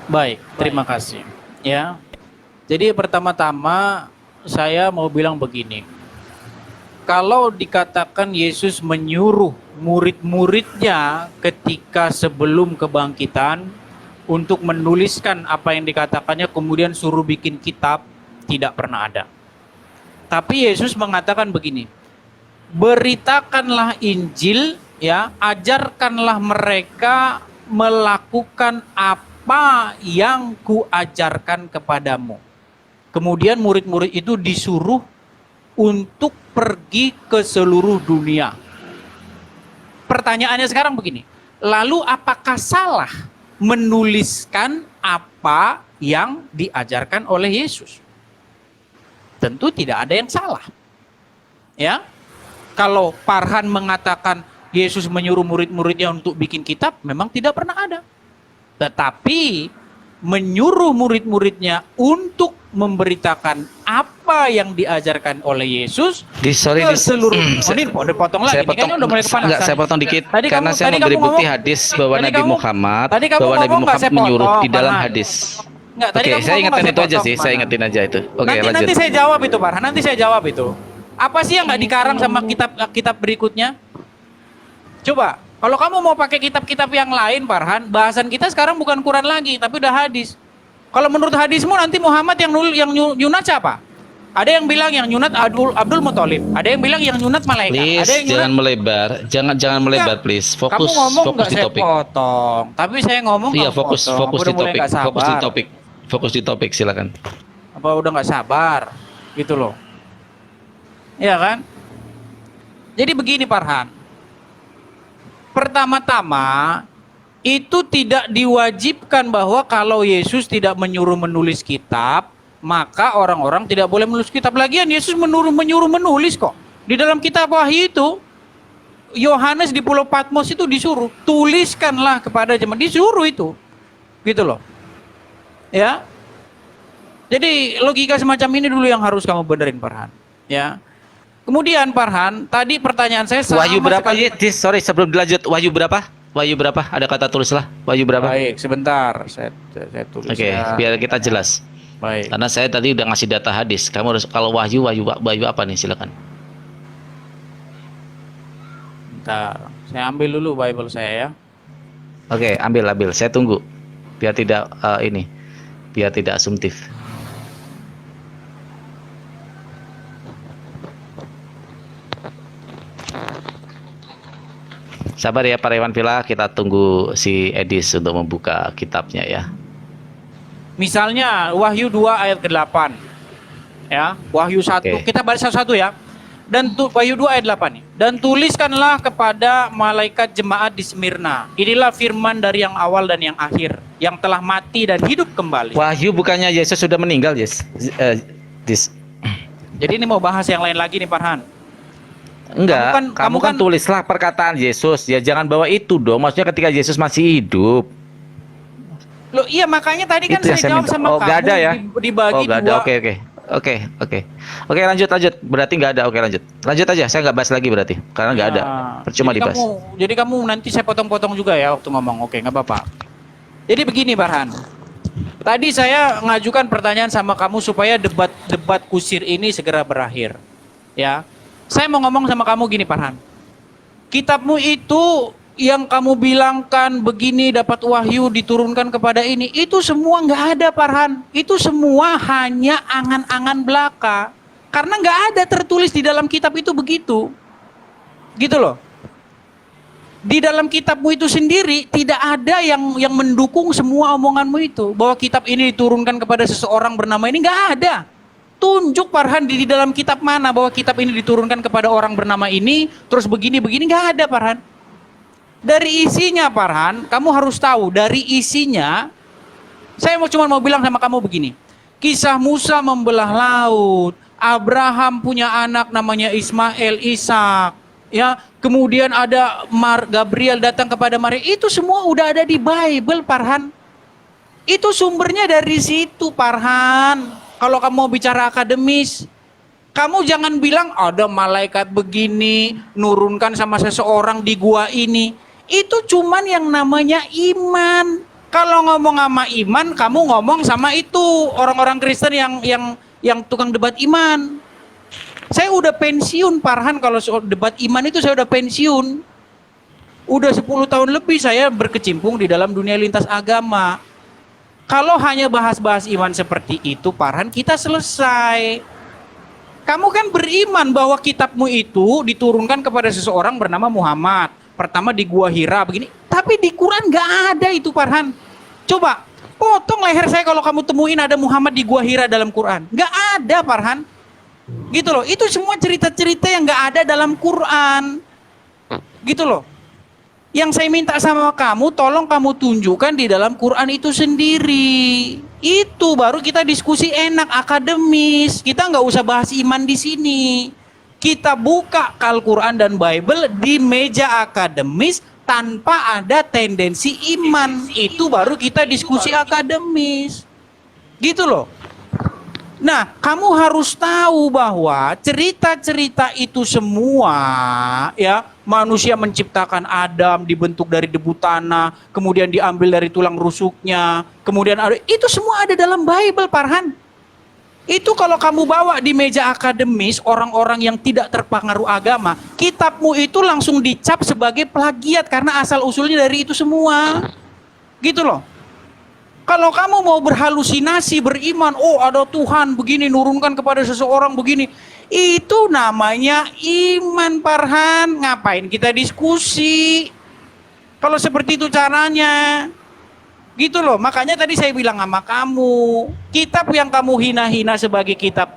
Baik, terima kasih. Ya. Jadi pertama-tama saya mau bilang begini. Kalau dikatakan Yesus menyuruh murid-muridnya ketika sebelum kebangkitan untuk menuliskan apa yang dikatakannya kemudian suruh bikin kitab, tidak pernah ada. Tapi Yesus mengatakan begini, beritakanlah Injil, ya, ajarkanlah mereka melakukan apa yang kuajarkan kepadamu. Kemudian murid-murid itu disuruh untuk pergi ke seluruh dunia. Pertanyaannya sekarang begini, lalu apakah salah menuliskan apa yang diajarkan oleh Yesus? Tentu tidak ada yang salah. Ya. Kalau Farhan mengatakan Yesus menyuruh murid-muridnya untuk bikin kitab, memang tidak pernah ada. Tetapi menyuruh murid-muridnya untuk memberitakan apa yang diajarkan oleh Yesus ke seluruh dipotong lagi.
Saya potong dikit karena saya mau bukti hadis bahwa Nabi Muhammad menyuruh di dalam hadis.
Enggak,
Oke, saya ingetin itu aja sih, saya ingetin aja itu. Oke, lanjut.
Nanti saya jawab itu, Farhan. Nanti saya jawab itu. Apa sih yang nggak dikarang sama kitab berikutnya? Coba, kalau kamu mau pakai kitab-kitab yang lain, Farhan, bahasan kita sekarang bukan Quran lagi, tapi udah hadis. Kalau menurut hadismu nanti Muhammad yang nyunat siapa? Ada yang bilang yang nyunat Abdul Muthalib, ada yang bilang yang nyunat malaikat.
Please,
ada yang
jangan melebar, jangan melebar, please.
Kamu
Fokus,
ngomong
fokus
nggak
di
saya
topik.
potong, tapi saya ngomong
Iya,
kamu
fokus,
potong.
fokus
Udah
di
mulai
topik,
nggak
fokus di
sabar.
topik, fokus di topik, silakan.
Apa udah nggak sabar, gitu loh? Iya kan? Jadi begini Farhan. Pertama-tama itu tidak diwajibkan bahwa kalau Yesus tidak menyuruh menulis kitab, maka orang-orang tidak boleh menulis kitab. Lagian Yesus menyuruh menulis kok. Di dalam kitab Wahyu itu, Yohanes di Pulau Patmos itu disuruh, tuliskanlah kepada jemaat, disuruh itu. Gitu loh. Ya. Jadi logika semacam ini dulu yang harus kamu benerin Farhan. Ya. Kemudian Farhan, tadi pertanyaan saya sama
Wahyu berapa?
sekali.
Sorry, sebelum dilanjut, Wahyu berapa? Wahyu berapa? Ada kata tulislah. Wahyu berapa?
Baik, sebentar. Saya tulis.
Oke,
ya.
biar kita jelas.
Baik.
Karena saya tadi udah ngasih data hadis. Kamu harus kalau wahyu apa nih? Silakan.
Bentar. Saya ambil dulu Bible saya ya.
Oke, ambil. Saya tunggu. Biar tidak biar tidak asumtif. Sabar ya para Iwan Villa, kita tunggu si Edis untuk membuka kitabnya ya.
Misalnya Wahyu 2 ayat ke-8. Ya, Wahyu 1.
Oke.
Kita baca satu-satu ya. Dan Wahyu 2 ayat 8 nih. Dan tuliskanlah kepada malaikat jemaat di Smyrna. Inilah firman dari yang awal dan yang akhir, yang telah mati dan hidup kembali.
Wahyu bukannya Yesus sudah meninggal, Yes? Dis.
Jadi ini mau bahas yang lain lagi nih Farhan.
Enggak,
Kamu
kamu kan
kan-
tulislah perkataan Yesus. Ya jangan bawa itu dong. Maksudnya ketika Yesus masih hidup.
Loh iya makanya tadi kan
Itu yang
saya
saya
jawab
minta.
sama
Oh,
kamu
nggak ada ya?
dibagi
Oh, nggak ada.
dua.
Oke, lanjut. Berarti nggak ada. Oke, lanjut. Lanjut aja. Saya nggak bahas lagi berarti. Karena nggak ada.
Nah,
Percuma
jadi
dibahas.
jadi kamu nanti saya potong-potong juga ya waktu ngomong. Oke, nggak apa-apa. Jadi begini Farhan. Tadi saya ngajukan pertanyaan sama kamu supaya debat kusir ini segera berakhir. Ya. Saya mau ngomong sama kamu gini Farhan. Kitabmu itu yang kamu bilangkan begini dapat wahyu diturunkan kepada ini, itu semua nggak ada Farhan. Itu semua hanya angan-angan belaka. Karena nggak ada tertulis di dalam kitab itu begitu. Gitu loh. Di dalam kitabmu itu sendiri tidak ada yang mendukung semua omonganmu itu. Bahwa kitab ini diturunkan kepada seseorang bernama ini, nggak ada. Tunjuk Farhan di dalam kitab mana bahwa kitab ini diturunkan kepada orang bernama ini, terus begini-begini, nggak ada Farhan. Dari isinya Farhan, kamu harus tahu dari isinya. Saya cuma mau bilang sama kamu begini. Kisah Musa membelah laut, Abraham punya anak namanya Ismail, Ishak. Ya, kemudian ada Gabriel datang kepada Maria. Itu semua udah ada di Bible, Farhan. Itu sumbernya dari situ, Farhan. Kalau kamu mau bicara akademis, kamu jangan bilang ada malaikat begini nurunkan sama seseorang di gua ini. Itu cuman yang namanya iman. Kalau ngomong sama iman, kamu ngomong sama itu orang-orang Kristen yang tukang debat iman. Saya udah pensiun Farhan, kalau soal debat iman itu saya udah pensiun. Udah 10 tahun lebih saya berkecimpung di dalam dunia lintas agama. Kalau hanya bahas-bahas iman seperti itu Farhan, kita selesai. Kamu kan beriman bahwa kitabmu itu diturunkan kepada seseorang bernama Muhammad. Pertama di Gua Hira begini. Tapi di Quran nggak ada itu Farhan. Coba potong leher saya kalau kamu temuin ada Muhammad di Gua Hira dalam Quran. Nggak ada Farhan. Gitu loh. Itu semua cerita-cerita yang nggak ada dalam Quran. Gitu loh. Yang saya minta sama kamu, tolong kamu tunjukkan di dalam Quran itu sendiri. Itu baru kita diskusi enak, akademis. Kita nggak usah bahas iman di sini. Kita buka Al-Quran dan Bible di meja akademis tanpa ada tendensi iman. Itu baru kita diskusi akademis. Gitu loh. Nah, kamu harus tahu bahwa cerita-cerita itu semua, ya, manusia menciptakan Adam, dibentuk dari debu tanah, kemudian diambil dari tulang rusuknya, kemudian ada, itu semua ada dalam Bible, Farhan. Itu kalau kamu bawa di meja akademis orang-orang yang tidak terpengaruh agama, kitabmu itu langsung dicap sebagai plagiat karena asal usulnya dari itu semua. Gitu loh. Kalau kamu mau berhalusinasi, beriman, oh ada Tuhan begini nurunkan kepada seseorang begini, itu namanya iman, Farhan. Ngapain kita diskusi? Kalau seperti itu caranya. Gitu loh, makanya tadi saya bilang sama kamu, kitab yang kamu hina-hina sebagai kitab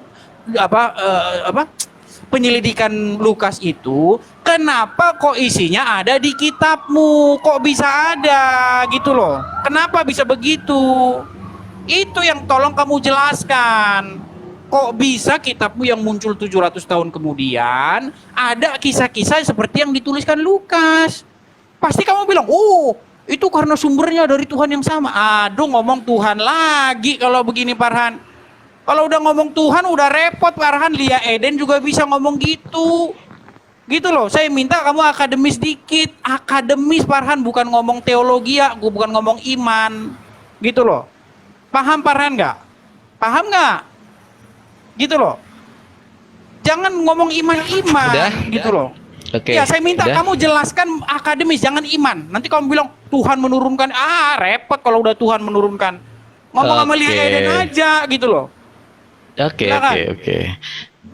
penyelidikan Lukas itu, kenapa kok isinya ada di kitabmu? Kok bisa ada gitu loh? Kenapa bisa begitu? Itu yang tolong kamu jelaskan. Kok bisa kitabmu yang muncul 700 tahun kemudian ada kisah-kisah seperti yang dituliskan Lukas? Pasti kamu bilang, oh itu karena sumbernya dari Tuhan yang sama. Aduh, ngomong Tuhan lagi kalau begini, Farhan. Kalau udah ngomong Tuhan udah repot, Farhan. Lia Eden juga bisa ngomong gitu. Gitu loh, saya minta kamu akademis dikit. Akademis, Farhan, bukan ngomong teologi ya, bukan ngomong iman. Gitu loh. Paham, Farhan, nggak? Paham nggak? Gitu loh. Jangan ngomong iman-iman. Gitu loh.
Oke.
Ya, saya minta
Udah?
kamu jelaskan akademis, jangan iman. Nanti kamu bilang Tuhan menurunkan, repot kalau udah Tuhan menurunkan. Ngomong sama Lia
Oke.
Eden aja gitu loh.
Oke,
Silakan.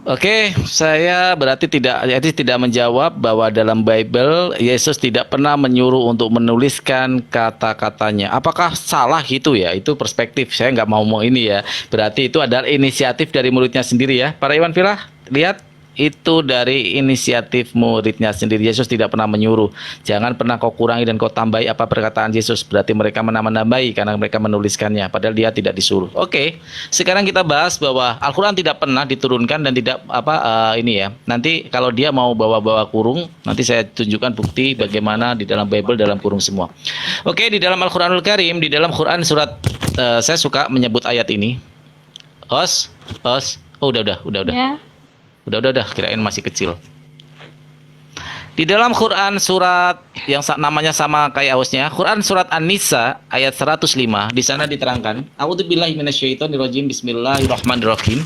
Oke, saya berarti tidak menjawab bahwa dalam Bible Yesus tidak pernah menyuruh untuk menuliskan kata-katanya. Apakah salah gitu ya? Itu perspektif. Saya nggak mau ini ya. Berarti itu adalah inisiatif dari muridnya sendiri ya. Para Iwan Filah, lihat. Itu dari inisiatif muridnya sendiri. Yesus tidak pernah menyuruh. Jangan pernah kau kurangi dan kau tambahi apa perkataan Yesus. Berarti mereka menambah-nambahi karena mereka menuliskannya. Padahal dia tidak disuruh. Oke, sekarang kita bahas bahwa Al-Quran tidak pernah diturunkan dan tidak ini ya. Nanti kalau dia mau bawa-bawa kurung, nanti saya tunjukkan bukti bagaimana di dalam Bible dalam kurung semua. Oke, di dalam Al-Quranul Karim, di dalam Quran surat saya suka menyebut ayat ini. Os. Oh, udah.
Ya.
Udah, kirain masih kecil. Di dalam Quran surat yang namanya sama kayak hostnya, Quran surat An-Nisa ayat 105, di sana diterangkan, A'udzubillahi minasyaitonirrajim, bismillahirrahmanirrahim.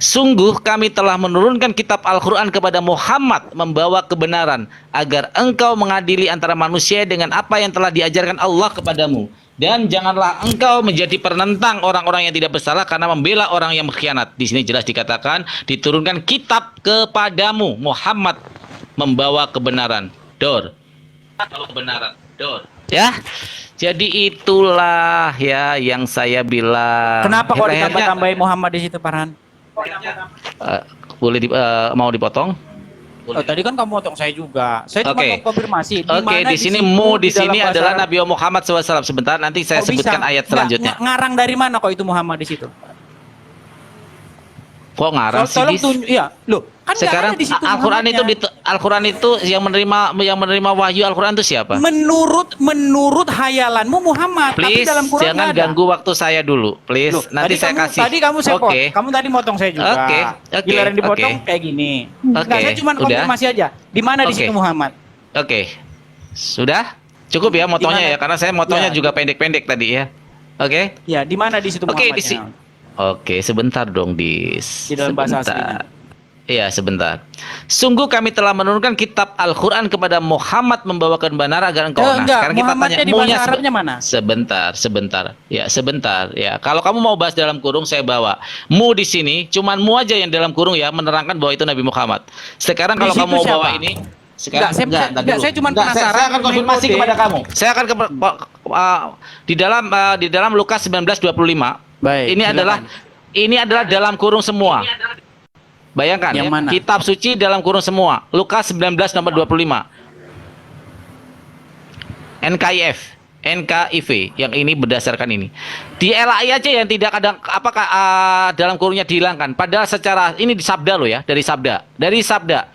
Sungguh kami telah menurunkan kitab Al-Quran kepada Muhammad membawa kebenaran, agar engkau mengadili antara manusia dengan apa yang telah diajarkan Allah kepadamu. Dan janganlah engkau menjadi penentang orang-orang yang tidak bersalah karena membela orang yang berkhianat. Di sini jelas dikatakan diturunkan kitab kepadamu Muhammad membawa kebenaran. Kebenaran. Ya. Jadi itulah ya yang saya bilang.
Kenapa kok
Akhirnya,
ditambah-tambahin Muhammad di situ, Farhan?
boleh mau dipotong?
Oh, tadi kan kamu potong saya juga. Saya cuma
Oke.
mau konfirmasi.
Oke, di sini di sini adalah Nabi Muhammad SAW. Sebentar, nanti saya sebutkan ayat selanjutnya.
Ngarang dari mana kok itu Muhammad di situ?
Kok ngarang sih?
Tolong
Dis?
tunjuk. Ya, loh. Kan
Sekarang
nggak ada di situ
Al-Quran itu
Muhammadnya.
Al-Quran itu yang menerima wahyu Al-Quran itu siapa?
Menurut hayalanmu Muhammad,
Please
tapi dalam Quran
jangan
nggak ada.
ganggu waktu saya dulu, please.
Loh,
Nanti saya kasih.
Tadi kamu
Oke.
kamu tadi motong saya juga.
Oke,
Giliran dipotong
oke.
kayak gini.
Oke,
Nggak, saya cuma
udah.
konfirmasi aja. Di mana di
Oke.
situ Muhammad?
Oke. Sudah? Cukup ya motonya
Di mana?
ya, karena saya motonya
Ya.
juga pendek-pendek tadi ya. Oke?
Ya, di mana di situ
Oke,
Muhammadnya?
Oke, sebentar dong, Dis.
Di dalam bahasa
Sebentar.
aslinya.
Iya, sebentar. Sungguh kami telah menurunkan kitab Al-Quran kepada Muhammad membawa kebenaran agar engkau. Nah,
Enggak,
sekarang kita
Muhammadnya
tanya
di bahasa
maunya
Arabnya mana?
Sebentar. Ya, sebentar. Ya, kalau kamu mau bahas dalam kurung, saya bawa. Mu di sini, cuman mu aja yang dalam kurung ya, menerangkan bahwa itu Nabi Muhammad. Sekarang
Di
kalau
situ
kamu mau bawa
siapa?
ini, sekarang
Enggak, saya cuma penasaran
Saya akan konfirmasi
metode.
kepada kamu. Saya akan di dalam Lukas 19:25.
Baik,
Ini
silakan.
adalah dalam kurung semua. Bayangkan
Yang
ya,
mana?
kitab suci dalam kurung semua. Lukas 19 nomor 25. NKIV yang ini berdasarkan ini. Di LAI aja yang tidak ada apakah dalam kurungnya dihilangkan. Padahal secara ini di sabda loh ya, dari sabda.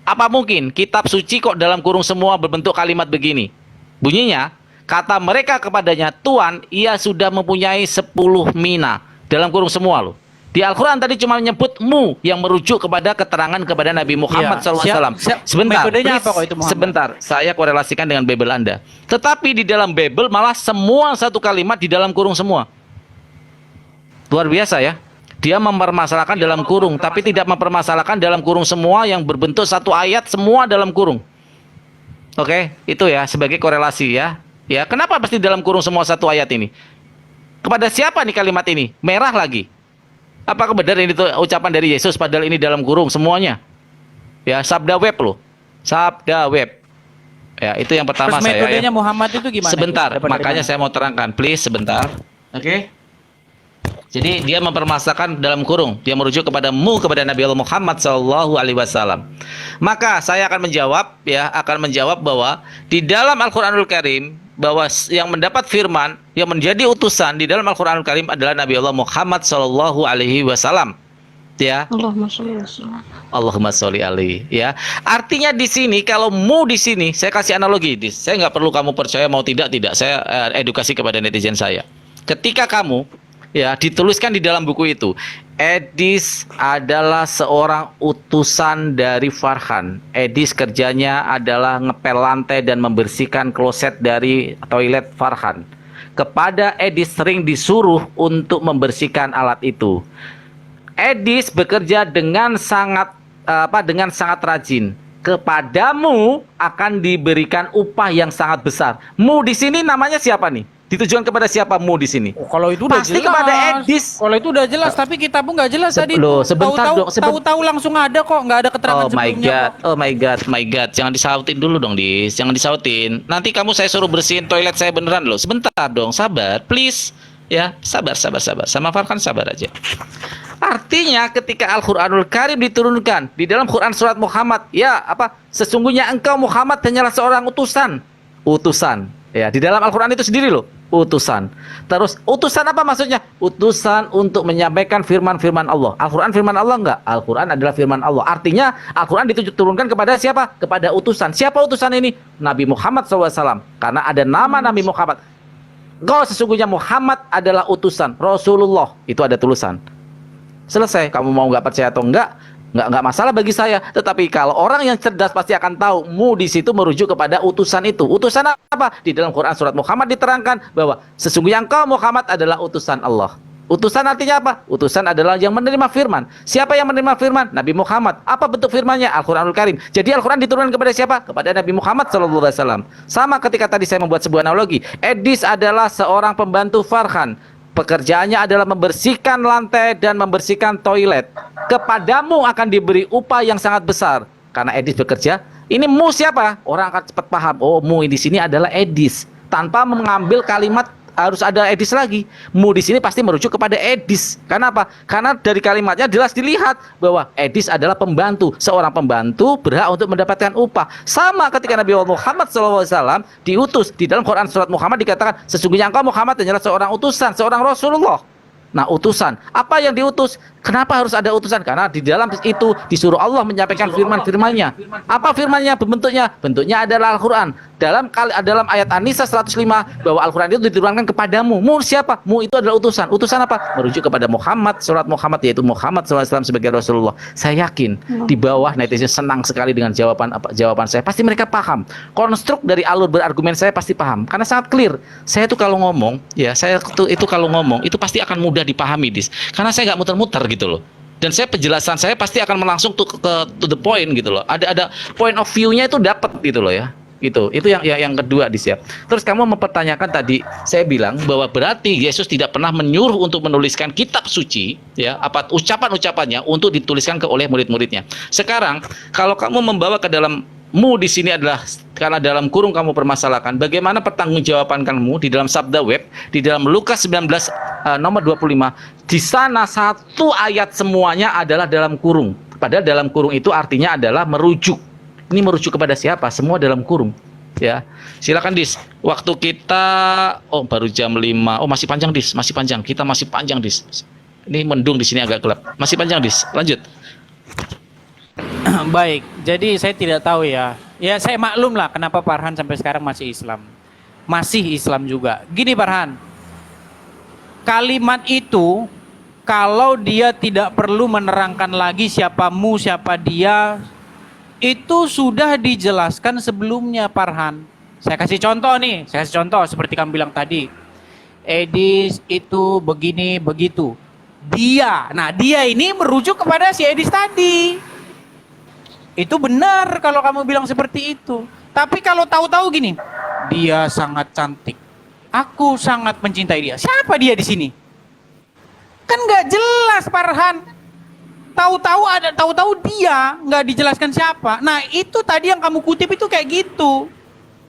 Apa mungkin kitab suci kok dalam kurung semua berbentuk kalimat begini? Bunyinya, kata mereka kepadanya, Tuan, ia sudah mempunyai 10 mina. Dalam kurung semua loh. Di Al-Quran tadi cuma menyebut mu yang merujuk kepada keterangan kepada Nabi Muhammad
Iya.
SAW.
Siap.
Sebentar,
Metodenya
please.
apa kok itu Muhammad?
Sebentar, saya korelasikan dengan Bible Anda. Tetapi di dalam Bible malah semua satu kalimat di dalam kurung semua. Luar biasa ya.
Dia mempermasalahkan dalam kurung, tapi tidak mempermasalahkan dalam kurung semua yang berbentuk satu ayat semua dalam kurung. Oke, itu ya sebagai korelasi ya. Ya, kenapa pasti dalam kurung semua satu ayat ini? Kepada siapa nih kalimat ini? Merah lagi. Apakah benar ini tuh ucapan dari Yesus padahal ini dalam kurung semuanya? Ya, sabda web loh. Sabda web. Ya, itu yang pertama
Terus
saya
metodenya
ya.
Muhammad itu gimana?
Sebentar,
Itu? Dapat dari
makanya
mana?
saya mau terangkan, please sebentar. Oke. Jadi dia mempermasalahkan dalam kurung, dia merujuk kepada Nabi Allah Muhammad Sallallahu Alaihi Wasallam. Maka saya akan menjawab bahwa di dalam Al-Quranul Karim bahwa yang mendapat firman, yang menjadi utusan di dalam Al-Quranul Karim adalah Nabi Allah Muhammad Sallallahu Alaihi Wasallam. Ya.
Allahumma sholli wa sallam.
Allahumma sholli alaihi, ya. Artinya di sini kalau mu di sini saya kasih analogi, saya nggak perlu kamu percaya mau tidak, saya edukasi kepada netizen saya. Ketika kamu ya dituliskan di dalam buku itu, Edis adalah seorang utusan dari Farhan. Edis kerjanya adalah ngepel lantai dan membersihkan kloset dari toilet Farhan. Kepada Edis sering disuruh untuk membersihkan alat itu. Edis bekerja dengan sangat rajin. Kepadamu akan diberikan upah yang sangat besar. Mu di sini namanya siapa nih? Ditujukan kepada siapa mu di sini?
Oh, kalau itu udah
Pasti
jelas.
kepada Edis.
Kalau itu udah jelas, tapi kita pun nggak jelas tadi.
Loh, sebentar dong,
Tahu-tahu langsung ada kok, nggak ada keterangan
Oh my
sebelumnya
god,
kok.
oh my god, jangan disautin dulu dong, Dis. Jangan disautin. Nanti kamu saya suruh bersihin toilet saya beneran loh. Sebentar dong, sabar, please. Ya, sabar. Sama Farhan sabar aja. Artinya ketika Al-Qur'anul Karim diturunkan di dalam Quran surat Muhammad, sesungguhnya engkau Muhammad hanyalah seorang utusan. Utusan. Ya, di dalam Al-Qur'an itu sendiri loh, utusan. Terus utusan apa maksudnya? Utusan untuk menyampaikan firman-firman Allah. Al-Qur'an firman Allah enggak? Al-Qur'an adalah firman Allah. Artinya Al-Qur'an diturunkan kepada siapa? Kepada utusan. Siapa utusan ini? Nabi Muhammad SAW. Karena ada nama Nabi Muhammad. Kau sesungguhnya Muhammad adalah utusan Rasulullah. Itu ada tulisan. Selesai. Kamu mau nggak percaya atau enggak masalah bagi saya. Tetapi kalau orang yang cerdas pasti akan tahu mu di situ merujuk kepada utusan itu. Utusan apa? Di dalam Quran surat Muhammad diterangkan bahwa sesungguhnya engkau Muhammad adalah utusan Allah. Utusan artinya apa? Utusan adalah yang menerima firman. Siapa yang menerima firman? Nabi Muhammad. Apa bentuk firmannya? Al-Quranul Karim. Jadi Al-Quran diturunkan kepada siapa? Kepada Nabi Muhammad SAW. Sama ketika tadi saya membuat sebuah analogi. Edis adalah seorang pembantu Farhan. Pekerjaannya adalah membersihkan lantai dan membersihkan toilet. Kepadamu akan diberi upah yang sangat besar. Karena Edis bekerja. Ini mu siapa? Orang akan cepat paham. Oh, mu di sini adalah Edis. Tanpa mengambil kalimat harus ada Edis lagi. Mu di sini pasti merujuk kepada Edis. Karena apa? Karena dari kalimatnya jelas dilihat bahwa Edis adalah pembantu. Seorang pembantu berhak untuk mendapatkan upah. Sama ketika Nabi Muhammad SAW diutus di dalam Quran surat Muhammad dikatakan sesungguhnya engkau Muhammad adalah seorang utusan, seorang Rasulullah. Nah, utusan. Apa yang diutus? Kenapa harus ada utusan? Karena di dalam itu disuruh Allah menyampaikan firman-firmannya. Apa firmannya? Bentuknya? Bentuknya adalah Al-Quran. Dalam ayat An-Nisa 105 bahwa Al-Quran itu diturunkan kepadamu. Mu siapa? Mu itu adalah utusan. Utusan apa? Merujuk kepada Muhammad, surat Muhammad, yaitu Muhammad SAW sebagai Rasulullah. Saya yakin di bawah netizen senang sekali dengan jawaban saya. Pasti mereka paham. Konstruk dari alur berargumen saya pasti paham. Karena sangat clear. Saya itu kalau ngomong, itu pasti akan mudah dipahami, Dis. Karena saya nggak muter-muter gitu loh. Dan penjelasan saya pasti akan langsung to the point gitu loh. Ada point of view-nya itu dapat gitu loh ya. Itu yang kedua, Dis ya. Terus kamu mempertanyakan tadi, saya bilang bahwa berarti Yesus tidak pernah menyuruh untuk menuliskan kitab suci ya, apa ucapan-ucapannya untuk dituliskan oleh murid-muridnya. Sekarang kalau kamu membawa ke dalam mu di sini adalah karena dalam kurung kamu permasalahkan bagaimana pertanggungjawaban kamu di dalam sabda web di dalam Lukas 19 nomor 25 di sana satu ayat semuanya adalah dalam kurung, padahal dalam kurung itu artinya adalah merujuk. Ini merujuk kepada siapa? Semua dalam kurung ya. Silakan, Dis. Waktu kita baru jam 5. Masih panjang, Dis. Masih panjang. Kita masih panjang, Dis. Ini mendung di sini agak gelap. Masih panjang, Dis. Lanjut.
Baik, jadi saya tidak tahu ya. Ya saya maklum lah kenapa Farhan sampai sekarang masih Islam. Masih Islam juga. Gini Farhan, kalimat itu kalau dia tidak perlu menerangkan lagi siapa mu, siapa dia, itu sudah dijelaskan sebelumnya Farhan. Saya kasih contoh seperti kamu bilang tadi. Edis itu begini, begitu. Dia. Nah, dia ini merujuk kepada si Edis tadi. Itu benar kalau kamu bilang seperti itu. Tapi kalau tahu-tahu gini, dia sangat cantik. Aku sangat mencintai dia. Siapa dia di sini? Kan nggak jelas, Farhan. Tahu-tahu dia, nggak dijelaskan siapa. Nah, itu tadi yang kamu kutip itu kayak gitu.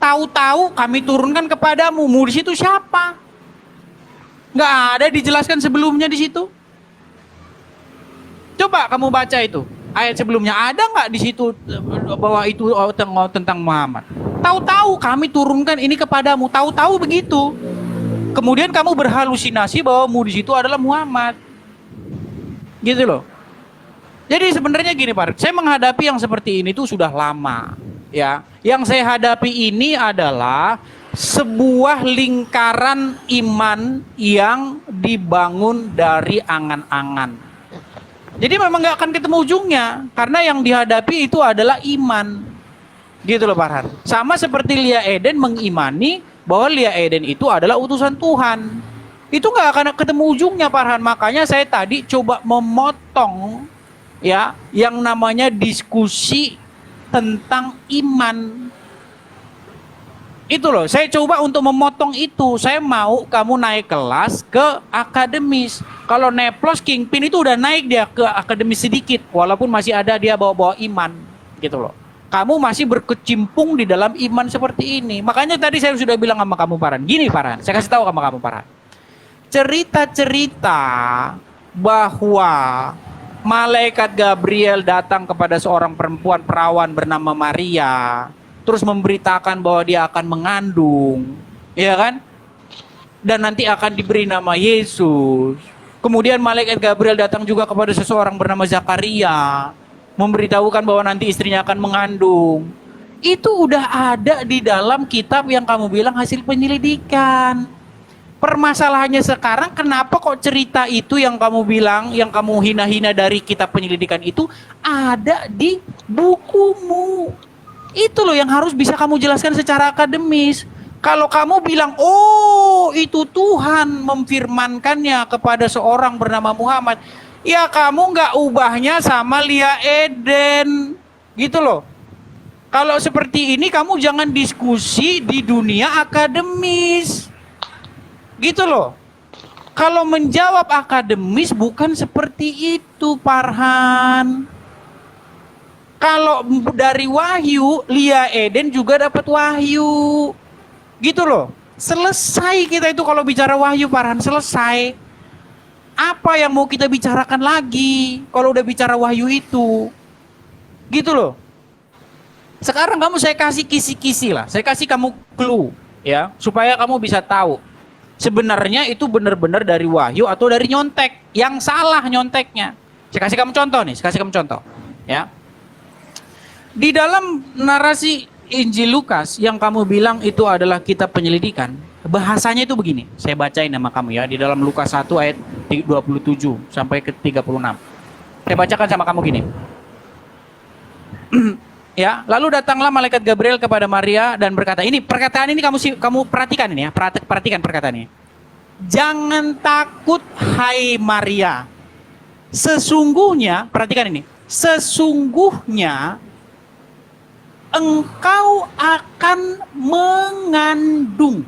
Tahu-tahu kami turunkan kepadamu. Mu di situ siapa? Nggak ada dijelaskan sebelumnya di situ. Coba kamu baca itu. Ayat sebelumnya ada nggak di situ bahwa itu tentang Muhammad? Tahu-tahu kami turunkan ini kepadamu. Tahu-tahu begitu. Kemudian kamu berhalusinasi bahwa mu di situ adalah Muhammad. Gitu loh. Jadi sebenarnya gini Pak, saya menghadapi yang seperti ini tuh sudah lama. Ya, yang saya hadapi ini adalah sebuah lingkaran iman yang dibangun dari angan-angan. Jadi memang nggak akan ketemu ujungnya, karena yang dihadapi itu adalah iman. Gitu loh Farhan. Sama seperti Lia Eden mengimani bahwa Lia Eden itu adalah utusan Tuhan. Itu nggak akan ketemu ujungnya Farhan. Makanya saya tadi coba memotong ya yang namanya diskusi tentang iman. Itu loh, saya coba untuk memotong itu. Saya mau kamu naik kelas ke akademis. Kalau Neplos Kingpin itu udah naik dia ke akademis sedikit, walaupun masih ada dia bawa-bawa iman, gitu loh. Kamu masih berkecimpung di dalam iman seperti ini. Makanya tadi saya sudah bilang sama kamu Farhan. Gini Farhan, saya kasih tahu sama kamu Farhan. Cerita-cerita bahwa malaikat Gabriel datang kepada seorang perempuan perawan bernama Maria, terus memberitakan bahwa dia akan mengandung, ya kan? Dan nanti akan diberi nama Yesus. Kemudian malaikat Gabriel datang juga kepada seseorang bernama Zakaria, memberitahukan bahwa nanti istrinya akan mengandung. Itu udah ada di dalam kitab yang kamu bilang hasil penyelidikan. Permasalahannya sekarang kenapa kok cerita itu yang kamu bilang, yang kamu hina-hina dari kitab penyelidikan itu ada di bukumu. Itu loh yang harus bisa kamu jelaskan secara akademis. Kalau kamu bilang, oh itu Tuhan memfirmankannya kepada seorang bernama Muhammad, ya kamu nggak ubahnya sama Lia Eden, gitu loh. Kalau seperti ini kamu jangan diskusi di dunia akademis, gitu loh. Kalau menjawab akademis bukan seperti itu, Farhan. Kalau dari wahyu, Lia Eden juga dapat wahyu. Gitu loh. Selesai kita itu kalau bicara wahyu Farhan, selesai. Apa yang mau kita bicarakan lagi kalau udah bicara wahyu itu? Gitu loh. Sekarang kamu saya kasih kisi-kisi lah. Saya kasih kamu clue ya, supaya kamu bisa tahu sebenarnya itu benar-benar dari wahyu atau dari nyontek. Yang salah nyonteknya. Saya kasih kamu contoh nih, saya kasih kamu contoh ya. Di dalam narasi Injil Lukas yang kamu bilang itu adalah kitab penyelidikan, bahasanya itu begini. Saya bacain nama kamu ya, di dalam Lukas 1 ayat 27 sampai ke 36. Saya bacakan sama kamu gini. Ya, lalu datanglah malaikat Gabriel kepada Maria dan berkata, ini perkataan ini kamu perhatikan ini ya, perhatikan perkataan ini. Jangan takut hai Maria. Sesungguhnya, perhatikan ini. Sesungguhnya engkau akan mengandung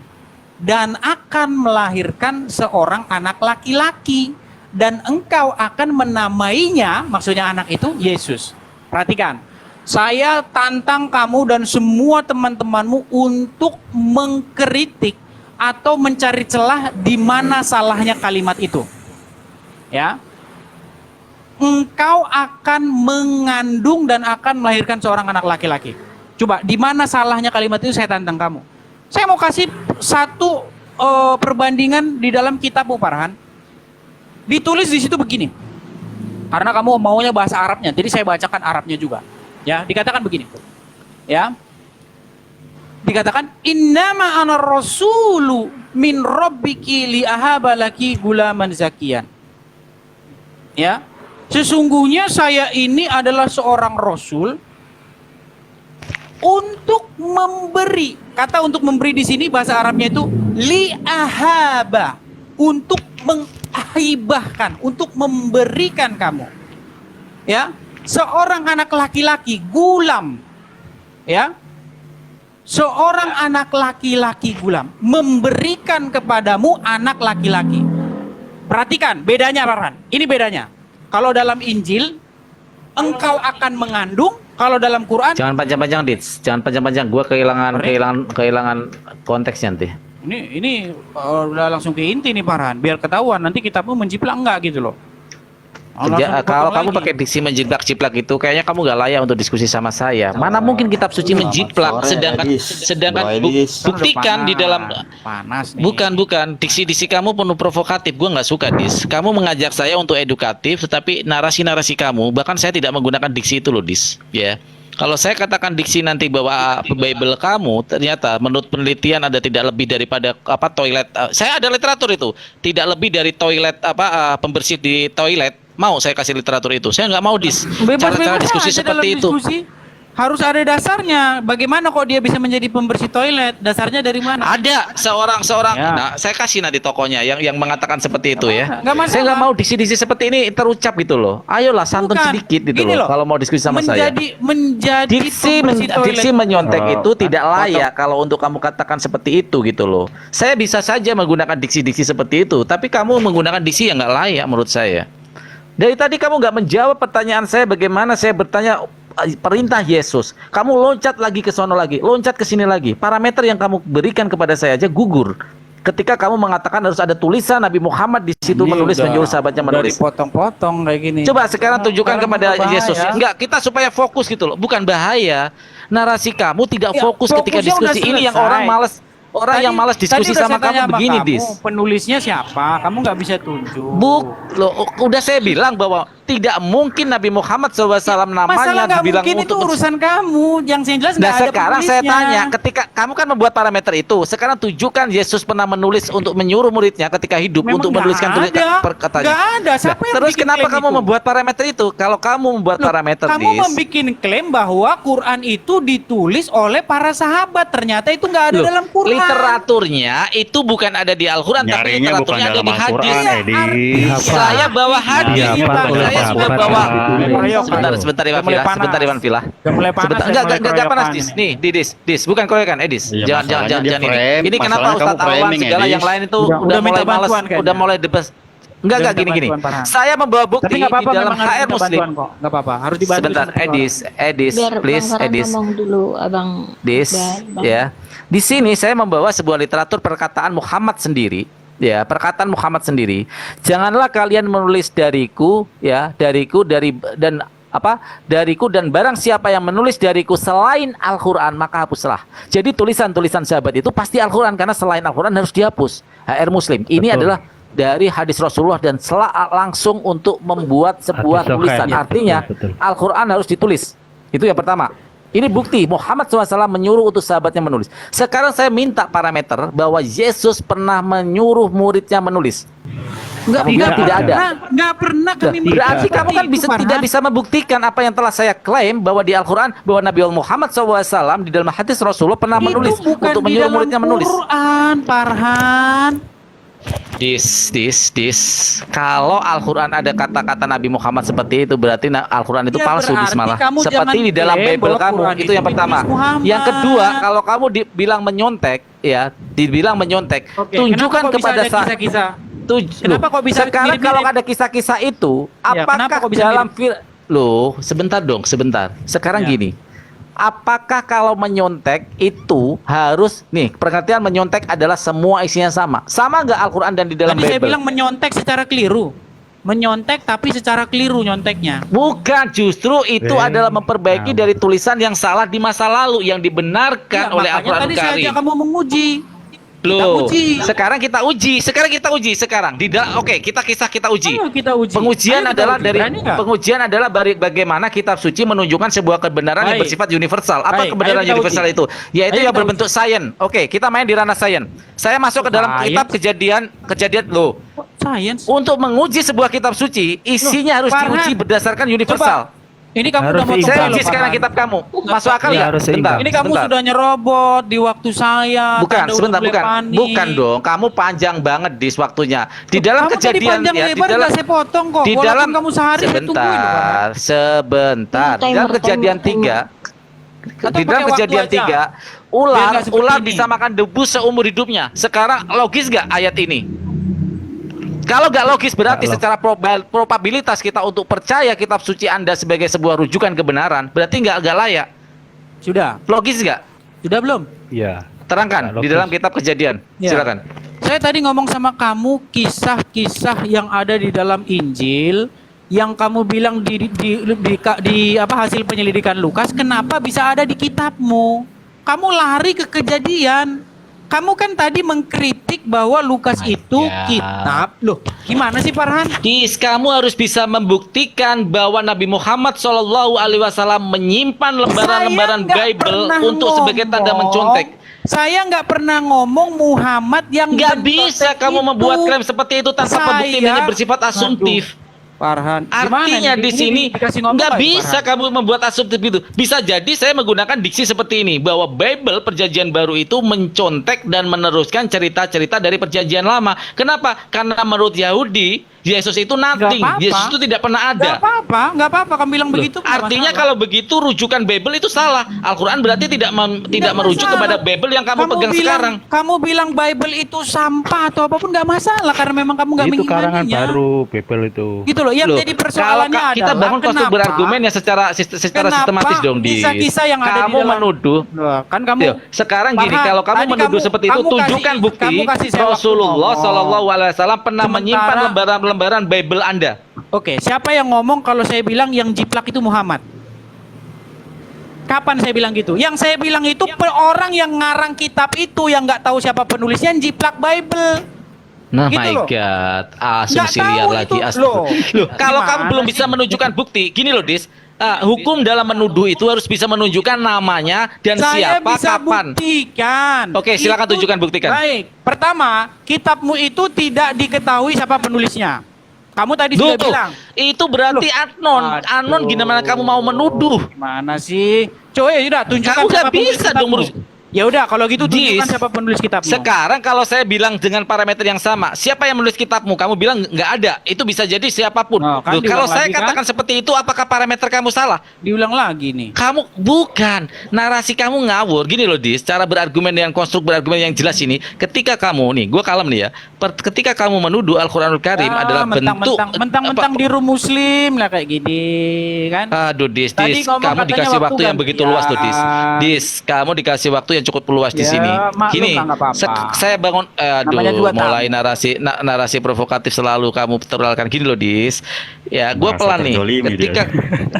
dan akan melahirkan seorang anak laki-laki dan engkau akan menamainya, maksudnya anak itu Yesus. Perhatikan, saya tantang kamu dan semua teman-temanmu untuk mengkritik atau mencari celah di mana salahnya kalimat itu. Ya. Engkau akan mengandung dan akan melahirkan seorang anak laki-laki. Coba, di mana salahnya kalimat itu saya tantang kamu. Saya mau kasih satu perbandingan di dalam kitabmu Farhan. Ditulis di situ begini. Karena kamu maunya bahasa Arabnya, jadi saya bacakan Arabnya juga. Ya, dikatakan begini. Ya. Dikatakan innama ana rasulu min rabbiki li ahaba laki gulaman zakiyan. Ya. Sesungguhnya saya ini adalah seorang rasul untuk memberi. Kata untuk memberi di sini bahasa Arabnya itu li ahaba, untuk hibahkan, untuk memberikan kamu, ya, seorang anak laki-laki gulam, ya, seorang anak laki-laki gulam memberikan kepadamu anak laki-laki. Perhatikan bedanya, Farhan. Ini bedanya. Kalau dalam Injil engkau akan mengandung, kalau dalam Quran
Jangan panjang-panjang, Dits. Jangan panjang-panjang. Gua kehilangan konteksnya nanti.
ini udah langsung ke inti nih, Farhan, biar ketahuan nanti kitabmu menjiplak enggak gitu loh.
Kalau kamu pakai diksi menjiplak-jiplak itu, kayaknya kamu gak layak untuk diskusi sama saya. Mana mungkin kitab suci menjiplak, sedangkan buktikan di dalam
panas nih.
bukan diksi kamu penuh provokatif. Gue nggak suka, Dis. Kamu mengajak saya untuk edukatif, tetapi narasi kamu, bahkan saya tidak menggunakan diksi itu loh, Dis. Ya. Kalau saya katakan diksi nanti bahwa Bible kamu, ternyata menurut penelitian ada tidak lebih daripada toilet. Saya ada literatur itu, tidak lebih dari toilet pembersih di toilet. Mau saya kasih literatur itu? Saya nggak mau, Dis. Cara-cara diskusi
aja dalam
seperti itu.
diskusi. Harus ada dasarnya. Bagaimana kok dia bisa menjadi pembersih toilet? Dasarnya dari mana?
Ada seorang.
Ya.
Nah, saya kasih nanti tokonya yang mengatakan seperti itu ya.
Nggak masalah.
Saya nggak mau diksi-diksi seperti ini terucap gitu loh. Ayolah santun
Bukan.
sedikit gitu
Gini
loh.
loh.
Kalau mau diskusi sama saya.
Menjadi pembersih toilet.
Diksi menyontek itu tidak layak kalau untuk kamu katakan seperti itu gitu loh. Saya bisa saja menggunakan diksi-diksi seperti itu, tapi kamu menggunakan diksi yang nggak layak menurut saya. Dari tadi kamu nggak menjawab pertanyaan saya, bagaimana saya bertanya perintah Yesus. Kamu loncat lagi ke sono lagi, loncat ke sini lagi. Parameter yang kamu berikan kepada saya aja gugur. Ketika kamu mengatakan harus ada tulisan Nabi Muhammad di situ
Ini
menulis,
udah-
menyuruh sahabatnya
udah
menulis.
dipotong-potong kayak gini.
Coba sekarang tunjukkan
Sekarang
kepada
berbahaya.
Yesus. Enggak, kita supaya fokus gitu loh. Bukan bahaya. Narasi kamu tidak
Ya,
fokus ketika
fokusnya udah
diskusi. Ini yang
selesai.
orang malas. Orang yang malas diskusi
udah
sama
saya tanya
kamu begini,
kamu,
Dis.
penulisnya siapa? Kamu nggak bisa tunjuk.
Loh, udah saya bilang bahwa tidak mungkin Nabi Muhammad SAW
Masalah
namanya
nggak
dibilang
mungkin itu
untuk
urusan kamu. Yang jelas
Nah
nggak ada
sekarang saya
penulisnya.
tanya, ketika kamu kan membuat parameter itu, sekarang tunjukkan Yesus pernah menulis untuk menyuruh muridnya ketika hidup
Memang
untuk
nggak
menuliskan
ada.
perkataannya.
Nggak ada. Siapa yang
Terus
bikin
kenapa
klaim
kamu
itu?
membuat parameter itu? Kalau kamu membuat
Loh,
parameter,
kamu
Dis,
membuat klaim bahwa Quran itu ditulis oleh para sahabat. Ternyata itu nggak ada
loh,
dalam Quran.
literaturnya itu bukan ada di Al-Quran, tapi
Nyarinya bukan
literaturnya ada
dalam
di hadis.
Al-Quran, Edi.
Saya bawa hadis,
Iya,
Pak.
Pak.
Saya sudah
Pak.
bawa.
Ayo,
Sebentar
Udah
Iwan
mulai
Villa,
panas.
sebentar Iwan Villa.
Udah mulai panas.
Sebentar,
dan
enggak
mulai
panas,
keroyokan
Dis.
ini.
Nih, Dis, bukan keroyokan, Dis.
Iya,
Jangan
masalahnya dia
ini.
frame.
Ini kenapa
Masalahnya
Ustadz
kamu
Awan
framing,
segala
Edis.
yang lain itu
Udah
udah
minta
mulai malas,
bantuan kayaknya.
udah mulai debes. Enggak
Udah
gini.
minta bantuan, Farhan.
Saya membawa bukti
Tapi nggak
di
apa-apa,
dalam
memang harus
HR
minta
Muslim.
bantuan kok. Nggak apa-apa, harus dibantu.
Sebentar,
sama orang.
Edis,
Biar
please,
Bang Farhan
Edis.
ngomong dulu, Abang.
Dis,
Bang.
ya. Di sini saya membawa sebuah literatur perkataan Muhammad sendiri, ya, perkataan Muhammad sendiri. Janganlah kalian menulis dariku, ya, dariku dan barang siapa yang menulis dariku selain Al-Quran maka hapuslah. Jadi tulisan-tulisan sahabat itu pasti Al-Quran, karena selain Al-Quran harus dihapus. HR Muslim. Ini adalah dari hadis Rasulullah dan langsung untuk membuat sebuah
Hadis
tulisan.
Sahih.
Artinya
Betul.
Al-Quran harus ditulis. Itu yang pertama. Ini bukti Muhammad SAW menyuruh utus sahabatnya menulis. Sekarang saya minta parameter bahwa Yesus pernah menyuruh muridnya menulis. Kamu bilang tidak ada.
Nggak pernah kami
Berarti kamu kan
Itu, Farhan.
tidak bisa membuktikan apa yang telah saya klaim bahwa di Al-Quran bahwa Nabi Muhammad SAW di dalam hadis Rasulullah pernah menulis
Itu bukan
untuk
di
menyuruh
dalam
muridnya menulis.
Quran, Farhan.
Dis. Kalau Al-Quran ada kata-kata Nabi Muhammad seperti itu, berarti Al-Quran itu
Ya,
palsu, Dis,
berarti
malah.
kamu
Seperti
jangan
di dalam
klaim
Bible
bahwa
kamu.
Quran
Itu
itu
yang pertama.
ditulis Muhammad.
Yang kedua, kalau kamu dibilang menyontek, ya, dibilang menyontek,
Oke,
tunjukkan
kenapa kok bisa
kepada
ada kisah-kisah?
Loh,
Kenapa kok bisa
sekarang
mirip-mirip?
kalau ada kisah-kisah itu,
Ya, kenapa
apakah
kok bisa
dalam
mirip?
Loh, sebentar dong, sebentar. Sekarang
Ya.
gini. Apakah kalau menyontek itu harus nih, pengertian menyontek adalah semua isinya sama? Sama nggak Al-Quran dan di dalam
Tadi saya
Bible?
bilang menyontek secara keliru. Menyontek tapi secara keliru nyonteknya.
Bukan, justru itu adalah memperbaiki dari tulisan yang salah di masa lalu yang dibenarkan
Ya,
oleh
makanya
Al-Quran
tadi saya
Karim.
ajak kamu menguji.
Loh,
uji.
sekarang kita uji. Sekarang di oke, kita uji.
Ayo kita uji.
Pengujian
Ayo kita
adalah
uji.
dari
Berani nggak?
pengujian adalah bagaimana kitab suci menunjukkan sebuah kebenaran yang
Baik.
bersifat universal. Apa
Baik,
kebenaran
ayo kita
universal
uji.
itu? Yaitu
Ayo
yang
kita
berbentuk sains. Oke, kita main di ranah sains. Saya masuk ke dalam
Sains?
kitab kejadian loh.
Science.
Untuk menguji sebuah kitab suci, isinya harus
Farhan.
diuji berdasarkan universal.
Ini kamu
Harus
udah mau
Saya
loh,
uji sekarang
Farhan.
kitab kamu. Masuk akal
Iya,
nggak?
harus
Bentar.
seimbang.
Ini kamu
sebentar.
sudah nyerobot di waktu saya.
Bukan,
Tanda
sebentar,
udah
bukan.
mulai panik.
Bukan dong. Kamu panjang banget dis waktunya. Di dalam
Kamu tadi
kejadian
panjang
ya, di
lebar
dalam
nggak saya potong kok.
di
Walaupun
dalam
kamu sehari saya tungguin loh, Farhan.
sebentar. Di dalam
Timer,
kejadian
timer,
3
Atau
di dalam
pakai waktu
kejadian
aja.
3
Biar
ular
nggak seperti
ular
ini.
bisa makan debu seumur hidupnya. Sekarang logis nggak ayat ini? Kalau nggak logis berarti secara probabilitas kita untuk percaya kitab suci Anda sebagai sebuah rujukan kebenaran berarti nggak layak.
Sudah.
Logis nggak?
Sudah belum?
Iya.
Terangkan
Nggak
di
logis.
dalam kitab kejadian.
Ya.
Silakan.
Saya tadi ngomong sama kamu kisah-kisah yang ada di dalam Injil yang kamu bilang di apa hasil penyelidikan Lukas, kenapa bisa ada di kitabmu? Kamu lari ke kejadian. Kamu kan tadi mengkritik bahwa Lukas itu kitab. Loh, gimana sih Farhan?
Dis, kamu harus bisa membuktikan bahwa Nabi Muhammad SAW menyimpan lembaran-lembaran
Saya nggak
Bible
pernah
untuk sebagai tanda
ngomong.
mencontek.
Saya nggak pernah ngomong Muhammad yang
Nggak
mencontek
bisa kamu
itu.
membuat klaim seperti itu tanpa pembuktian
Saya-
hanya bersifat asumtif.
Farhan, gimana
Artinya
nih?
di
Ini
sini
dikasih ngomong
nggak
nggak,
bisa
Farhan?
kamu membuat asumtif itu. Bisa jadi saya menggunakan diksi seperti ini bahwa Bible Perjanjian Baru itu mencontek dan meneruskan cerita-cerita dari Perjanjian Lama. Kenapa? Karena menurut Yahudi Yesus itu nothing.
apa-apa.
Yesus itu tidak pernah ada.
Nggak apa-apa kamu bilang
Loh,
begitu. nggak
artinya
masalah.
kalau begitu rujukan Bible itu salah. Al-Quran berarti tidak
Nggak
merujuk
masalah.
kepada Bible yang kamu pegang sekarang.
Kamu bilang Bible itu sampah atau apapun nggak masalah karena memang kamu nggak
Itu karangan
mengimaninya.
baru Bible itu.
Gitu loh. Yang
Loh,
jadi persoalannya
kalau kita
adalah
bangun konstruk
kenapa-
berargumen ya secara
kenapa
sistematis dong di
kisah-kisah yang ada di
kamu
dalam-
menuduh.
Loh, kan kamu
Yo, sekarang gini,
Farhan,
kalau kamu
tadi
menuduh seperti itu,
kamu
tunjukkan
kasih-
bukti
kamu kasih saya waktu
Rasulullah
ngomong.
Shallallahu Alaihi Wasallam pernah
Sementara-
menyimpan lembaran-lembaran Bible Anda.
Oke, siapa yang ngomong kalau saya bilang yang jiplak itu Muhammad? Kapan saya bilang gitu? Yang saya bilang itu orang yang ngarang kitab itu yang nggak tahu siapa penulisnya yang jiplak Bible.
Nah,
Gitu
my
loh.
God,
Nggak
asumsi
tahu
liar
itu.
lagi.
Loh,
Loh, kalau
gimana
kamu belum
sih?
bisa menunjukkan bukti, gini loh, Dis. Hukum dalam menuduh itu harus bisa menunjukkan namanya dan
Saya
siapa,
bisa
kapan.
buktikan.
Oke, silakan tunjukkan, buktikan.
Baik. Pertama, kitabmu itu tidak diketahui siapa penulisnya. Kamu tadi sudah
Tuh,
bilang.
itu berarti anon. Anon gimana kamu mau menuduh?
Gimana sih? Coba ya udah tunjukkan
Kamu nggak
siapa penulis
bisa dong
kitabmu.
merus-
Ya udah kalau gitu tunjukkan
Dis,
siapa penulis kitabmu.
Sekarang kalau saya bilang dengan parameter yang sama, siapa yang menulis kitabmu? Kamu bilang nggak ada. Itu bisa jadi siapapun.
Nah, kan
Loh, kalau
diulang
saya
lagi, kan?
katakan seperti itu, apakah parameter kamu salah?
Diulang lagi nih.
Kamu bukan, narasi kamu ngawur. Gini loh, Dis, cara berargumen yang konstruk berargumen yang jelas ini. Ketika kamu nih, gue kalem nih ya. Ketika kamu menuduh Al-Quranul Karim adalah bentuk
mentang-mentang di room muslim lah kayak gini kan.
Aduh, Dis,
Tadi ngomong
kamu
katanya
dikasih
waktu
waktu yang begitu luas tuh, Dis.
gantian.
Dis, kamu dikasih waktu yang cukup luas di
Ya,
sini.
maklum
Gini,
lah, nggak apa-apa.
saya bangun,
Namanya juga
mulai narasi provokatif selalu kamu teralkan. Gini loh, Dis. Ya, gue
Merasa
pelan nih.
terzolimi dia.
Ketika,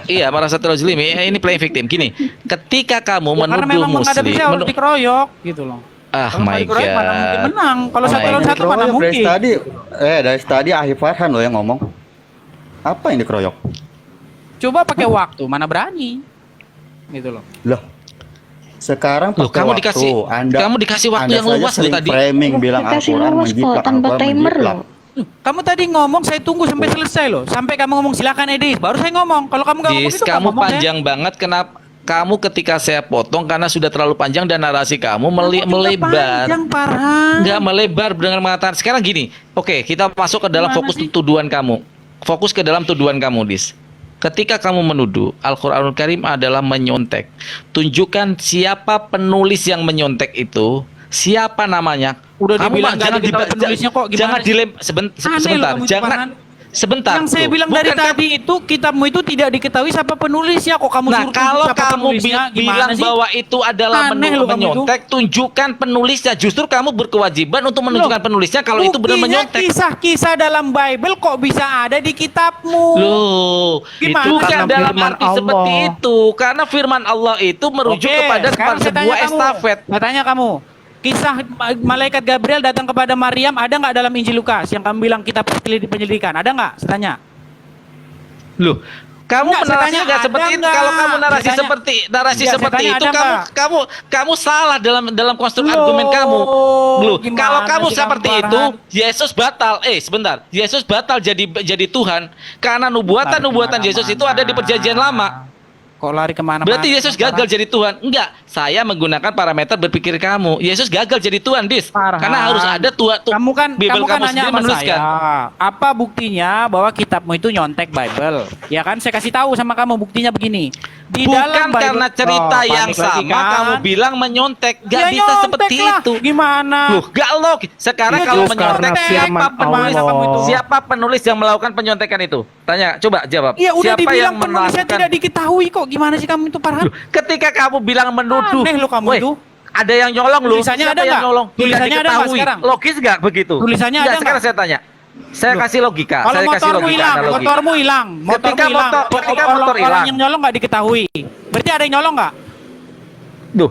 iya, merasa terzolimi. Ini playing victim. Gini, ketika kamu
Ya, karena
menuduh
memang menghadapi
Muslim,
saya harus dikeroyok gitu loh.
ah
Kalau
my
nggak dikeroyok mana mungkin
God.
menang. Kalau
Oh
satu
my
lawan
God.
satu mana
Dari
mungkin.
tadi, dari tadi Ahif Farhan loh yang ngomong. Apa yang dikeroyok?
Coba pakai waktu, mana berani. Gitu loh.
Loh, sekarang
Loh,
pakai
kamu
waktu.
dikasih- kamu dikasih waktu
Anda
yang
saja
luas loh
sering
tadi.
framing bilang
Dikasih
Al-Quran
luas kok,
menjiplak,
tanpa
Al-Quran
timer
menjiplak.
loh.
Kamu tadi ngomong saya tunggu sampai selesai loh. Sampai kamu ngomong silakan Edis, baru saya ngomong. Kalau kamu nggak ngomong
Dis,
itu nggak
kamu
ngomong,
panjang banget. Kenapa? Kamu ketika saya potong karena sudah terlalu panjang dan narasi kamu
Kamu juga
melebar.
panjang, Farhan.
Nggak melebar dengan mengatakan. Sekarang gini, oke, kita masuk ke dalam
Gimana
fokus
sih?
tuduhan kamu. Fokus ke dalam tuduhan kamu, Dis. Ketika kamu menuduh Al-Quranul Karim adalah menyontek, tunjukkan siapa penulis yang menyontek itu, siapa namanya.
Udah
Kamu
dibilang
mah
nggak diketahui penulisnya kok, gimana
jangan
sih?
dilem
Aneh
sebentar,
loh kamu,
jangan
Farhan.
sebentar.
Yang saya
Loh,
bilang dari
bukan
tadi itu kitabmu itu tidak diketahui siapa penulisnya kok kamu
Nah,
suruh
kalau
tunjuk siapa
kamu
penulisnya, gimana
bilang
sih?
bahwa itu adalah
Aneh loh kamu
menyontek, tunjukkan penulisnya. Justru kamu berkewajiban untuk menunjukkan
Loh,
penulisnya kalau itu benar
buktinya
menyontek.
kisah-kisah dalam Bible kok bisa ada di kitabmu?
Loh,
Gimana?
bukan
Karena
dalam
firman
arti
Allah.
seperti itu. Karena firman Allah itu merujuk
Oke,
kepada
sekarang saya
sebuah
tanya kamu.
estafet.
Saya tanya kamu, kisah malaikat Gabriel datang kepada Maryam ada nggak dalam Injil Lukas yang kamu bilang kitab penyelidikan? Ada nggak? Saya tanya.
Loh, Kamu
Enggak, saya
narasi
tanya
nggak
ada
seperti itu.
nggak?
Kalau kamu narasi
Saya tanya-
seperti narasi
Enggak, saya
seperti
tanya
itu,
ada nggak?
kamu salah dalam konsep
Loh,
argumen kamu. Loh,
gimana
kalau kamu
sih
seperti
kamu,
itu,
Farhan?
Yesus batal. Sebentar, Yesus batal jadi Tuhan karena nubuatan Yesus itu ada di Perjanjian Lama.
Kok lari kemana-mana?
Berarti Yesus gagal jadi Tuhan? Enggak, saya menggunakan parameter berpikir kamu. Yesus gagal jadi Tuhan, Dis.
Farhan,
Karena harus ada Tuhan.
kamu kan nanya
sendiri
sama
menuliskan.
saya, apa buktinya bahwa kitabmu itu nyontek Bible? Ya kan, saya kasih tahu sama kamu buktinya begini. Di
Bukan
dalam Bible,
karena cerita
Oh,
yang
panik lagi
sama
kan?
kamu bilang menyontek. Gak
Ya
bisa
nyontek
seperti
lah.
itu.
Gimana?
Loh, gak logis. Sekarang
Ya,
kalau
justru
menyontek,
karena
siapa
firman
penulis
Allah.
Siapa penulis yang melakukan penyontekan itu? Tanya, coba jawab.
Iya udah
Siapa
dibilang
yang
penulisnya
melakukan?
tidak diketahui kok. Gimana sih kamu itu, Farhan?
Ketika kamu bilang menuduh,
Aneh lo kamu
weh,
itu.
ada yang nyolong lu.
Tulisannya
Siapa
ada
yang
nggak?
nyolong? Tidak
Tulisannya ada nggak
diketahui.
sekarang?
Logis nggak begitu?
Tulisannya
Nggak,
ada
sekarang
nggak?
saya tanya. Saya kasih logika.
Kalau
Saya kasih
motormu
logika
hilang,
analogi.
motormu hilang,
Ketika
hilang.
ketika
Orang-
motor
orang
hilang.
yang nyolong nggak diketahui. Berarti ada yang nyolong nggak?
Duh,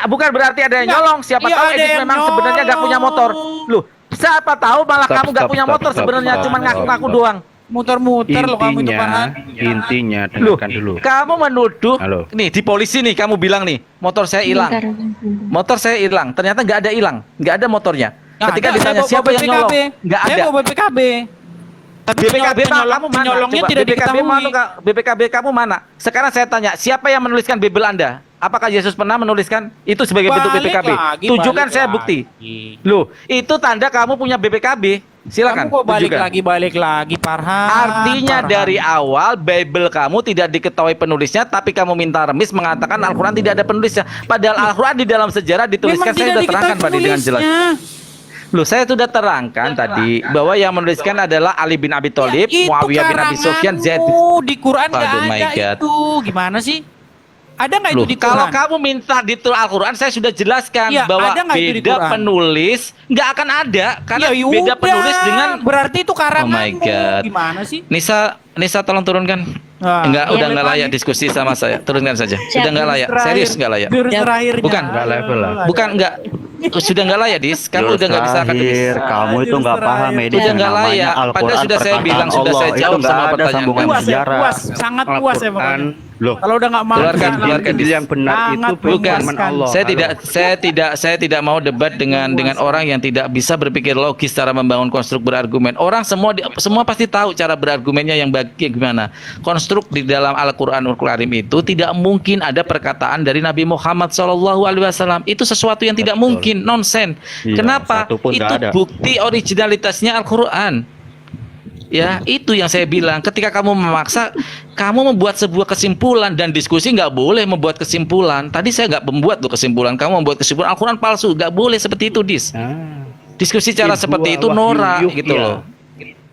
bukan berarti ada yang
Nggak,
nyolong. Siapa
iya
tahu
ada
Edis
yang
memang sebenarnya nggak punya motor. Loh, siapa tahu malah kamu nggak punya motor sebenarnya cuma ngaku-ngaku doang.
Muter-muter lo kamu itu, Farhan.
Intinya
Loh,
dengarkan dulu.
kamu menuduh.
Halo.
Nih di polisi nih kamu bilang nih, motor saya hilang.
Bentar.
Motor saya hilang. Ternyata nggak ada hilang, nggak ada motornya.
Nggak
Ketika
ada,
ditanya
saya bawa
siapa yang
BPKB.
nyolong, nggak
Saya
ada.
bawa BPKB. Tapi
BPKB kamu mana?
penyolongnya
Coba,
tidak
BPKB
diketahui.
mana, Kak? BPKB kamu mana? Sekarang saya tanya, siapa yang menuliskan Bible Anda? Apakah Yesus pernah menuliskan itu sebagai bentuk
Balik
BPKB?
lagi,
Tunjukkan
balik
saya
lagi.
bukti. Loh, itu tanda kamu punya BPKB. Silakan.
Kamu kok balik
tunjukkan.
lagi, Farhan.
Artinya
Farhan.
dari awal Bible kamu tidak diketahui penulisnya, tapi kamu minta remis mengatakan Al-Quran tidak ada penulisnya. Padahal Al-Quran di dalam sejarah dituliskan.
Memang
Saya
tidak
sudah terangkan
diketahui
Pak dengan jelas.
penulisnya.
Loh, saya sudah terangkan tadi bahwa yang menuliskan adalah Ali bin Abi Thalib,
Ya, itu
Muawiyah bin Abi Sufyan, Zaid.
karanganmu. Di Quran nggak
Aduh, my
ada
God.
itu. Gimana sih? Ada nggak itu
Loh,
di Quran?
kalau kamu minta di Al-Quran, saya sudah jelaskan
Iya,
bahwa
ada nggak itu di
beda
Quran?
penulis nggak akan ada karena
Ya
beda
udah,
penulis dengan.
berarti itu karanganmu.
Oh my God.
Gimana sih?
Nisa tolong turunkan.
Ah.
Enggak,
Iya,
udah nggak
Pak.
layak diskusi sama saya. Turunkan saja.
Siap.
Udah nggak layak. Serius nggak layak.
Jurus terakhirnya.
Bukan.
Nggak level lah.
Bukan enggak. Sudah nggak layak, Dis. Kamu udah nggak bisa akademis.
Kamu itu nggak paham Edis.
Udah nggak
Namanya
layak.
Al-Quran,
Padahal sudah saya
perkataan
bilang, sudah saya
Allah.
jawab
Itu nggak
sama
ada
pertanyaan
sambungan
kamu.
Puas ya,
sejarah.
puas, sangat puas ya
Al-Quran,
pokoknya.
loh,
Kalau udah nggak mau
Keluarkan,
itu yang benar
Sangat
itu
Bukan,
firman Allah.
saya tidak mau debat dengan orang yang tidak bisa berpikir logis cara membangun konstruk berargumen. Orang semua pasti tahu cara berargumennya yang gimana. Konstruk di dalam Al-Qur'anul Karim itu tidak mungkin ada perkataan dari Nabi Muhammad SAW. Itu sesuatu yang tidak mungkin, nonsen.
Iya,
Kenapa?
satu pun
Itu
nggak ada.
bukti originalitasnya Al-Qur'an. Ya, itu yang saya bilang. Ketika kamu memaksa, kamu membuat sebuah kesimpulan dan diskusi nggak boleh membuat kesimpulan. Tadi saya nggak membuat loh kesimpulan. Kamu membuat kesimpulan Al-Quran palsu, nggak boleh seperti itu, Dis. Diskusi cara seperti itu norak gitu loh.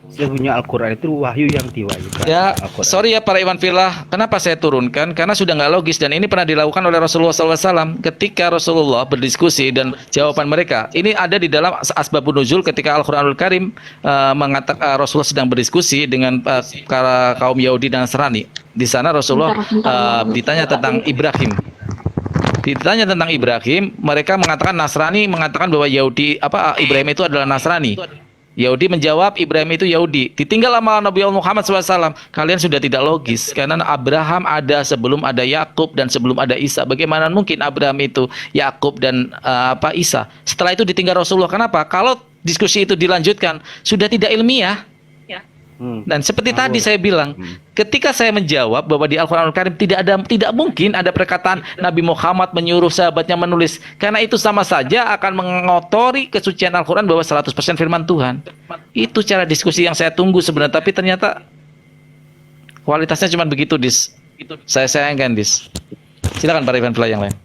Sesungguhnya Al-Quran itu wahyu yang diwahyukan.
Ya,
Al-Quran.
sorry ya para Iwan Villa, kenapa saya turunkan? Karena sudah nggak logis dan ini pernah dilakukan oleh Rasulullah SAW ketika Rasulullah berdiskusi dan jawaban mereka. Ini ada di dalam Asbabun Nuzul ketika Al-Quranul Karim mengatakan Rasulullah sedang berdiskusi dengan kaum Yahudi dan Nasrani. Di sana Rasulullah ditanya tentang Ibrahim. Ditanya tentang Ibrahim, mereka mengatakan Nasrani mengatakan bahwa Ibrahim itu adalah Nasrani. Yahudi menjawab Ibrahim itu Yahudi. Ditinggal sama Nabi Muhammad SAW. Kalian sudah tidak logis karena Abraham ada sebelum ada Yakub dan sebelum ada Isa. Bagaimana mungkin Abraham itu Yakub dan Isa? Setelah itu ditinggal Rasulullah. Kenapa? Kalau diskusi itu dilanjutkan sudah tidak ilmiah. Dan seperti tadi saya bilang, ketika saya menjawab bahwa di Al-Quranul Karim tidak mungkin ada perkataan Nabi Muhammad menyuruh sahabatnya menulis, karena itu sama saja akan mengotori kesucian Al-Quran bahwa 100% firman Tuhan. Itu cara diskusi yang saya tunggu sebenarnya, tapi ternyata kualitasnya cuma begitu, Dis. Saya sayangkan, Dis. Silakan para event yang lain.